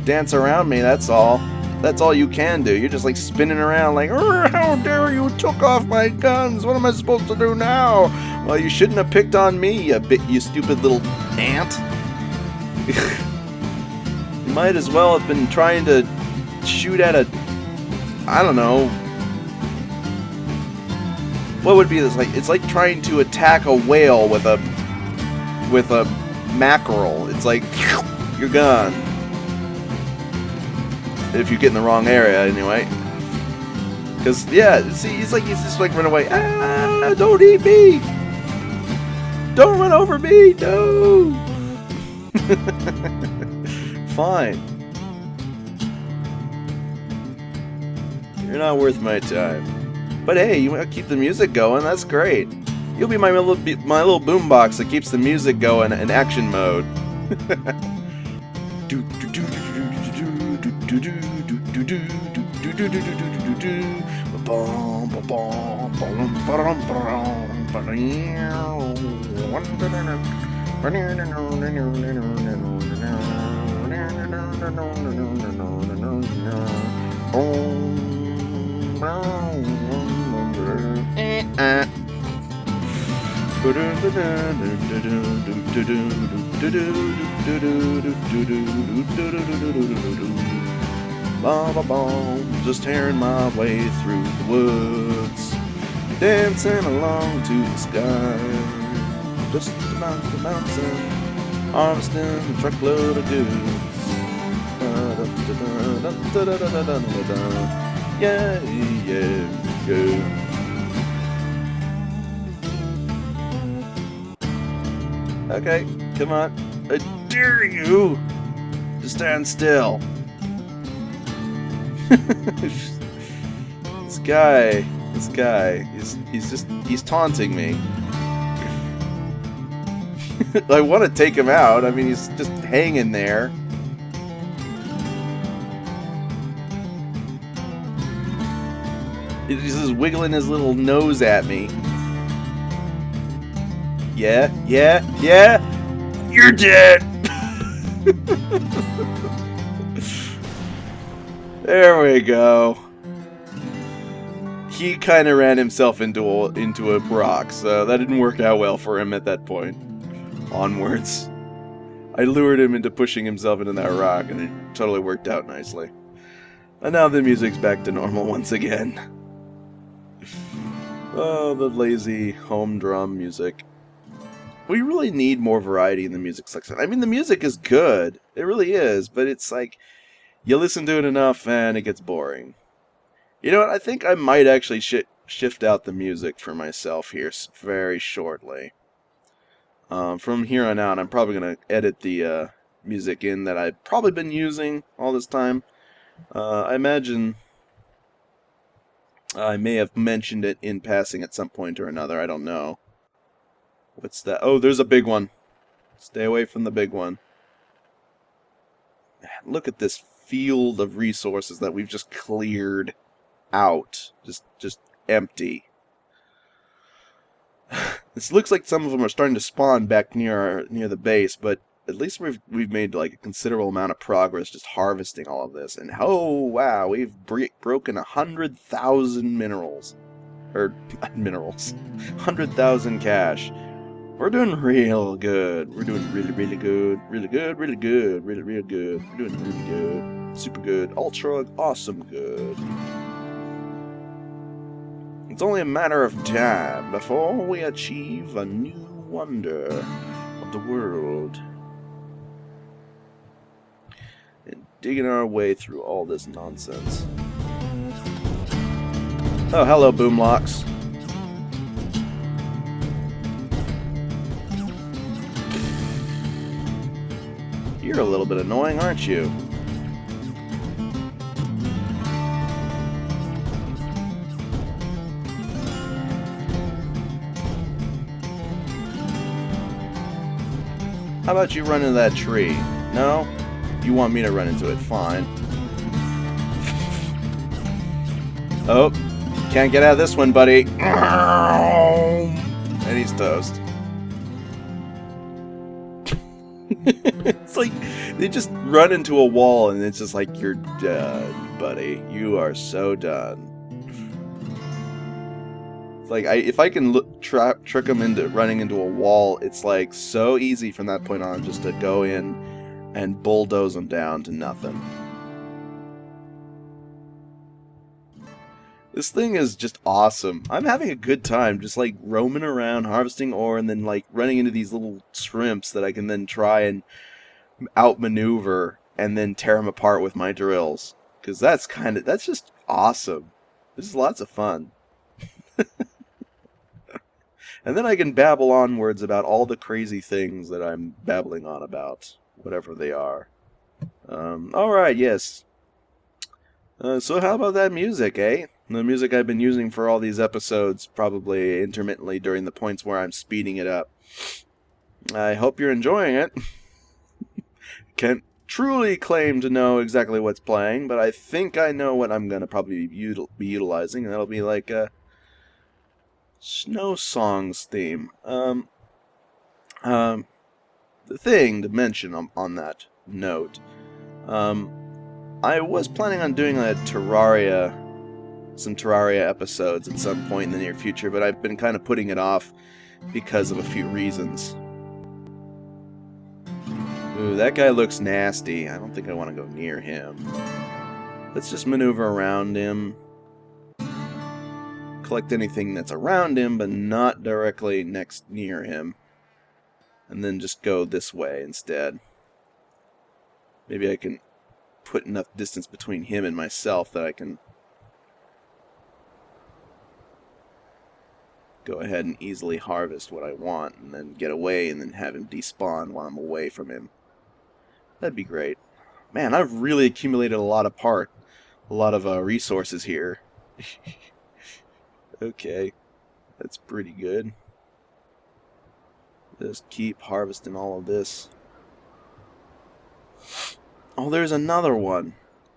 Dance around me, that's all. That's all you can do. You're just like spinning around like, how dare you took off my guns? What am I supposed to do now? Well, you shouldn't have picked on me, you stupid little ant. You might as well have been trying to shoot at a, I don't know. What would be this like? It's like trying to attack a whale with a mackerel. It's like you're gone. If you get in the wrong area, anyway. Because yeah, see, he's just like run away. Ah! Don't eat me! Don't run over me! No! Fine. You're not worth my time. But hey, you want to keep the music going? That's great. You'll be my little boombox that keeps the music going in action mode. Just tearing my way through the woods, dancing along to the sky, just about the mountain, harvesting a truckload of goods. Yeah, yeah, yeah. Okay, come on. I dare you to stand still. This guy, he's taunting me. I want to take him out. I mean, he's just hanging there. He's just wiggling his little nose at me. Yeah, yeah, yeah! You're dead! There we go. He kind of ran himself into a rock, so that didn't work out well for him at that point. Onwards. I lured him into pushing himself into that rock, and it totally worked out nicely. And now the music's back to normal once again. Oh, the lazy home drum music. We really need more variety in the music section. I mean, the music is good. It really is. But it's like, you listen to it enough and it gets boring. You know what? I think I might actually shift out the music for myself here very shortly. From here on out, I'm probably going to edit the music in that I've probably been using all this time. I imagine I may have mentioned it in passing at some point or another. I don't know. What's that? Oh, there's a big one. Stay away from the big one. Man, look at this field of resources that we've just cleared out. Just empty. This looks like some of them are starting to spawn back near the base, but at least we've made like a considerable amount of progress just harvesting all of this. And oh wow, we've broken 100,000 minerals. Or minerals. 100,000 cash. We're doing real good. We're doing really, really good. Really good, really good. Really, really good. We're doing really good. Super good. Ultra awesome good. It's only a matter of time before we achieve a new wonder of the world. And digging our way through all this nonsense. Oh, hello, Boomlocks. You're a little bit annoying, aren't you? How about you run into that tree? No? You want me to run into it? Fine. Oh, can't get out of this one, buddy. And he's toast. It's like they just run into a wall and it's just like, you're done, buddy. You are so done. It's like, if I can trick them into running into a wall, it's like so easy from that point on just to go in and bulldoze them down to nothing. This thing is just awesome. I'm having a good time just like roaming around, harvesting ore, and then like running into these little shrimps that I can then try and outmaneuver and then tear them apart with my drills. Because that's just awesome. This is lots of fun. And then I can babble onwards about all the crazy things that I'm babbling on about, whatever they are. Alright, yes. So how about that music, eh? The music I've been using for all these episodes, probably intermittently during the points where I'm speeding it up. I hope you're enjoying it. Can't truly claim to know exactly what's playing, but I think I know what I'm going to probably be utilizing, and that'll be like a Snow Songs theme. The thing to mention on that note, I was planning on doing some Terraria episodes at some point in the near future, but I've been kind of putting it off because of a few reasons. Ooh, that guy looks nasty. I don't think I want to go near him. Let's just maneuver around him. Collect anything that's around him, but not directly near him. And then just go this way instead. Maybe I can put enough distance between him and myself that I can go ahead and easily harvest what I want and then get away and then have him despawn while I'm away from him. That'd be great. Man, I've really accumulated a lot of resources here. Okay, that's pretty good. Just keep harvesting all of this. Oh, there's another one.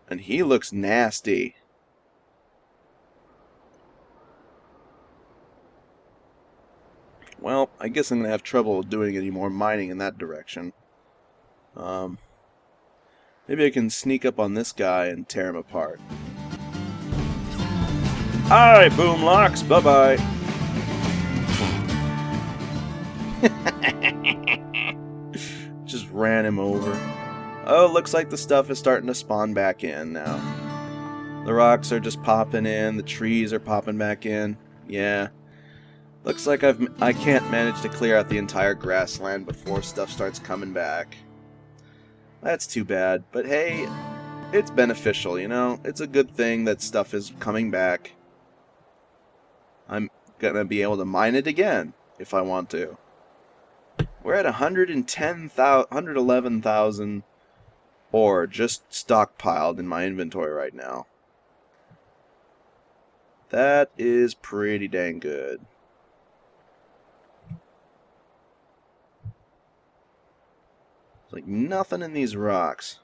And he looks nasty. Well, I guess I'm going to have trouble doing any more mining in that direction. Maybe I can sneak up on this guy and tear him apart. Alright, Boomlocks, bye-bye. Just ran him over. Oh, looks like the stuff is starting to spawn back in now. The rocks are just popping in, the trees are popping back in. Yeah. Looks like I can't manage to clear out the entire grassland before stuff starts coming back. That's too bad, but hey, it's beneficial, you know? It's a good thing that stuff is coming back. I'm gonna be able to mine it again, if I want to. We're at 111,000 ore just stockpiled in my inventory right now. That is pretty dang good. Like nothing in these rocks.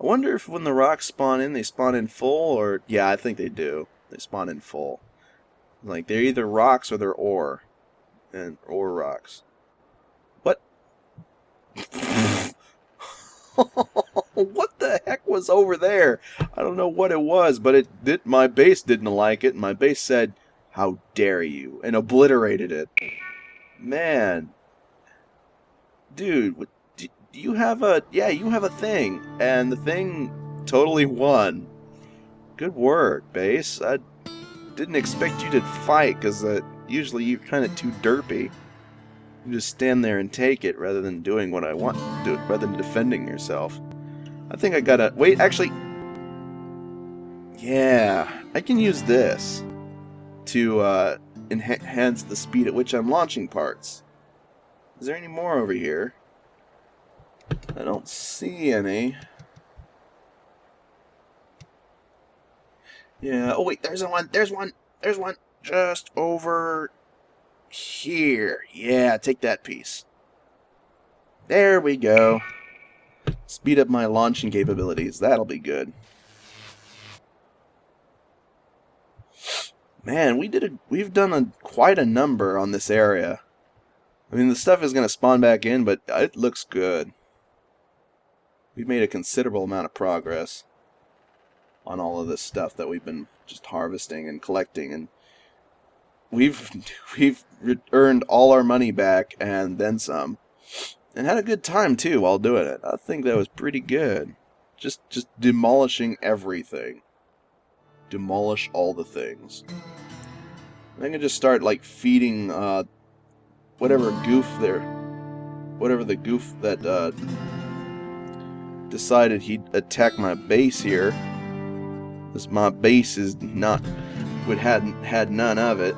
I wonder if when the rocks spawn in, they spawn in full, or... Yeah, I think they do. They spawn in full. Like, they're either rocks or they're ore. And ore rocks. What? What the heck was over there? I don't know what it was, but my base didn't like it, and my base said, "How dare you?" and obliterated it. Man. Dude, you have a... Yeah, you have a thing. And the thing totally won. Good work, base. I didn't expect you to fight, because usually you're kind of too derpy. You just stand there and take it, rather than doing what I want to do, rather than defending yourself. I think I gotta... Wait, actually... Yeah, I can use this to enhance the speed at which I'm launching parts. Is there any more over here? I don't see any. Yeah, oh wait, there's one, there's one just over here. Yeah, take that piece. There we go. Speed up my launching capabilities. That'll be good. Man, we've done quite a number on this area. I mean, the stuff is going to spawn back in, but it looks good. We've made a considerable amount of progress on all of this stuff that we've been just harvesting and collecting, and we've earned all our money back and then some, and had a good time too while doing it. I think that was pretty good. Just demolishing everything. Demolish all the things. I can just start like feeding whatever the goof that decided he'd attack my base here. This my base is not had none of it.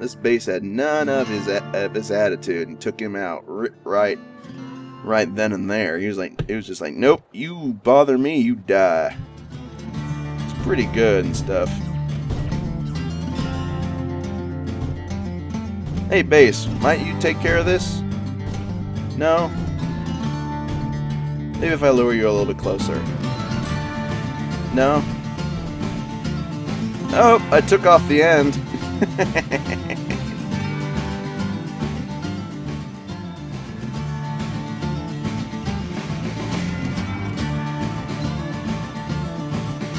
This base had none of his attitude and took him out right then and there. It was just like, nope, you bother me, you die. pretty good and stuff. Hey, base, might you take care of this? No? Maybe if I lure you a little bit closer. No? Oh, I took off the end.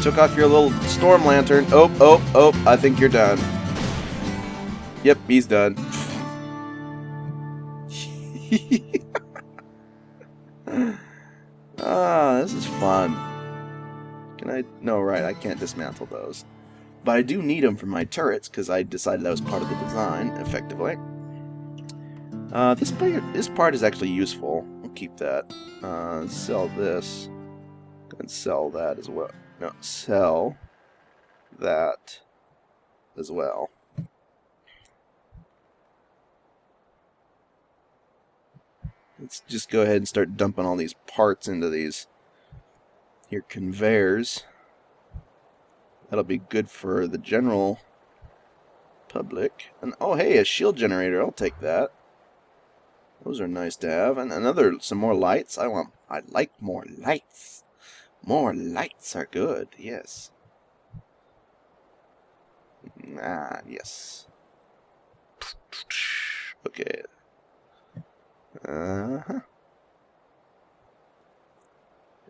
Took off your little storm lantern. Oh, I think you're done. Yep, he's done. Ah, this is fun. Can I? No, right, I can't dismantle those. But I do need them for my turrets, because I decided that was part of the design, effectively. This part is actually useful. I'll keep that. Sell this. And sell that as well. No, sell that as well. Let's just go ahead and start dumping all these parts into these here conveyors. That'll be good for the general public. And oh, hey, a shield generator. I'll take that. Those are nice to have. And some more lights. I like more lights. More lights are good. Yes. Ah, yes. Okay. Uh-huh.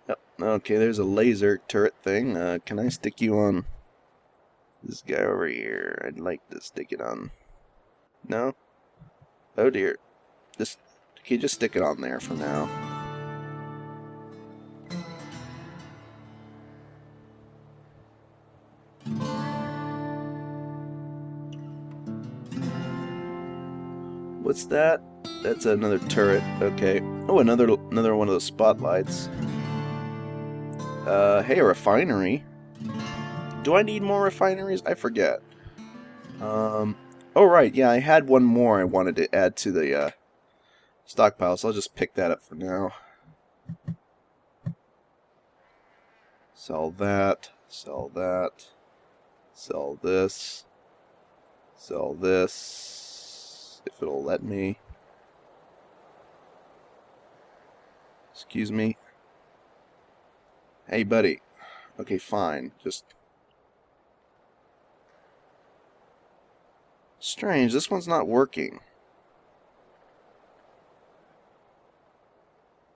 Yep. Okay, there's a laser turret thing. Can I stick you on this guy over here? I'd like to stick it on. No? Oh dear. Can you just stick it on there for now? What's that? That's another turret. Okay. Oh, another one of those spotlights. Hey, a refinery. Do I need more refineries? I forget. Oh, right. Yeah, I had one more I wanted to add to the stockpile, so I'll just pick that up for now. Sell that. Sell that. Sell this. Sell this. If it'll let me. Excuse me. Hey, buddy. Okay, fine. Just... Strange, this one's not working.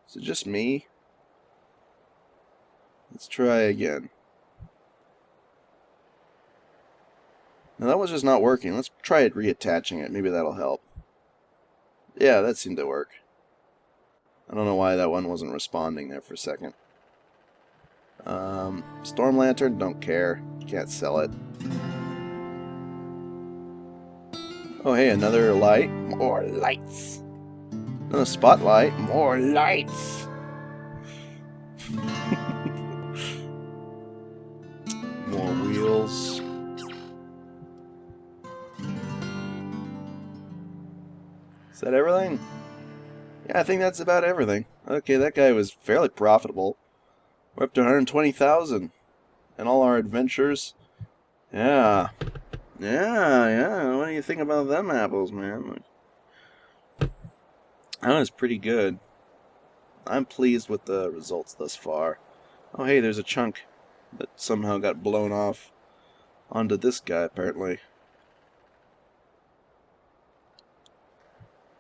Is it just me? Let's try again. Now that one's just not working. Let's try it reattaching it. Maybe that'll help. Yeah, that seemed to work. I don't know why that one wasn't responding there for a second. Storm Lantern, don't care. Can't sell it. Oh, hey, another light. More lights. Another spotlight. More lights. More wheels. Is that everything? Yeah, I think that's about everything. Okay, that guy was fairly profitable. We're up to 120,000. And all our adventures. Yeah. Yeah. What do you think about them apples, man? That was pretty good. I'm pleased with the results thus far. Oh, hey, there's a chunk that somehow got blown off onto this guy, apparently.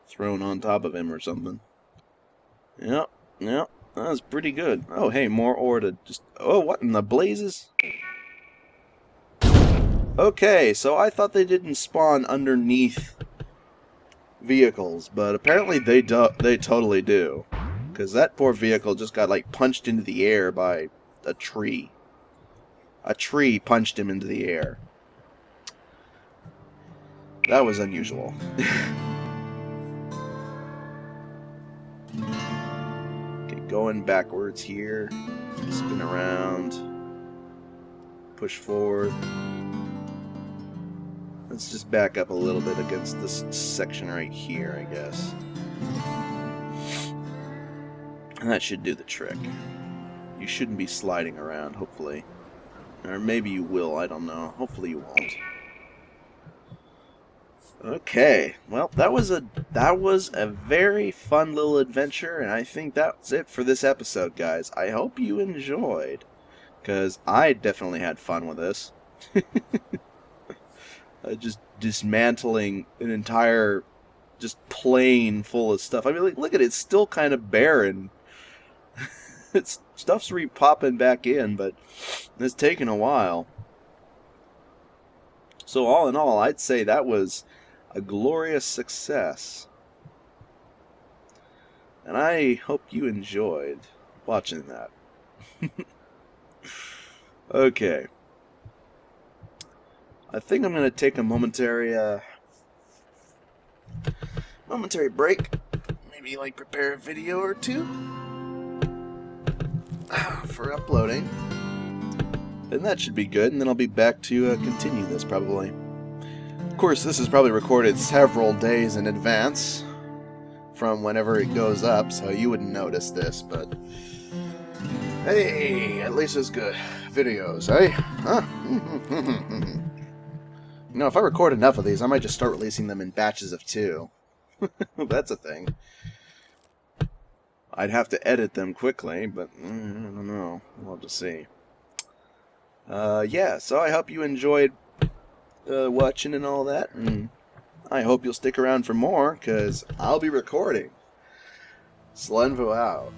Thrown on top of him or something. Yep. That was pretty good. Oh, hey, more ore to just... Oh, what in the blazes? Okay, so I thought they didn't spawn underneath vehicles, but apparently they totally do. Because that poor vehicle just got, like, punched into the air by a tree. A tree punched him into the air. That was unusual. Okay, going backwards here. Spin around. Push forward. Let's just back up a little bit against this section right here, I guess. And that should do the trick. You shouldn't be sliding around, hopefully. Or maybe you will, I don't know. Hopefully you won't. Okay, well, that was a very fun little adventure, and I think that's it for this episode, guys. I hope you enjoyed, because I definitely had fun with this. Just dismantling an entire, just plane full of stuff. I mean, look at it, it's still kind of barren. Stuff's popping back in, but it's taken a while. So all in all, I'd say that was a glorious success. And I hope you enjoyed watching that. Okay. I think I'm going to take a momentary break. Maybe like prepare a video or two for uploading. And that should be good, and then I'll be back to continue this probably. Of course, this is probably recorded several days in advance from whenever it goes up, so you wouldn't notice this, but hey, at least it's good videos, eh? Huh? You know, if I record enough of these, I might just start releasing them in batches of 2. That's a thing. I'd have to edit them quickly, but I don't know. We'll have to see. Yeah, so I hope you enjoyed watching and all that, and I hope you'll stick around for more, because I'll be recording. Slenvo out.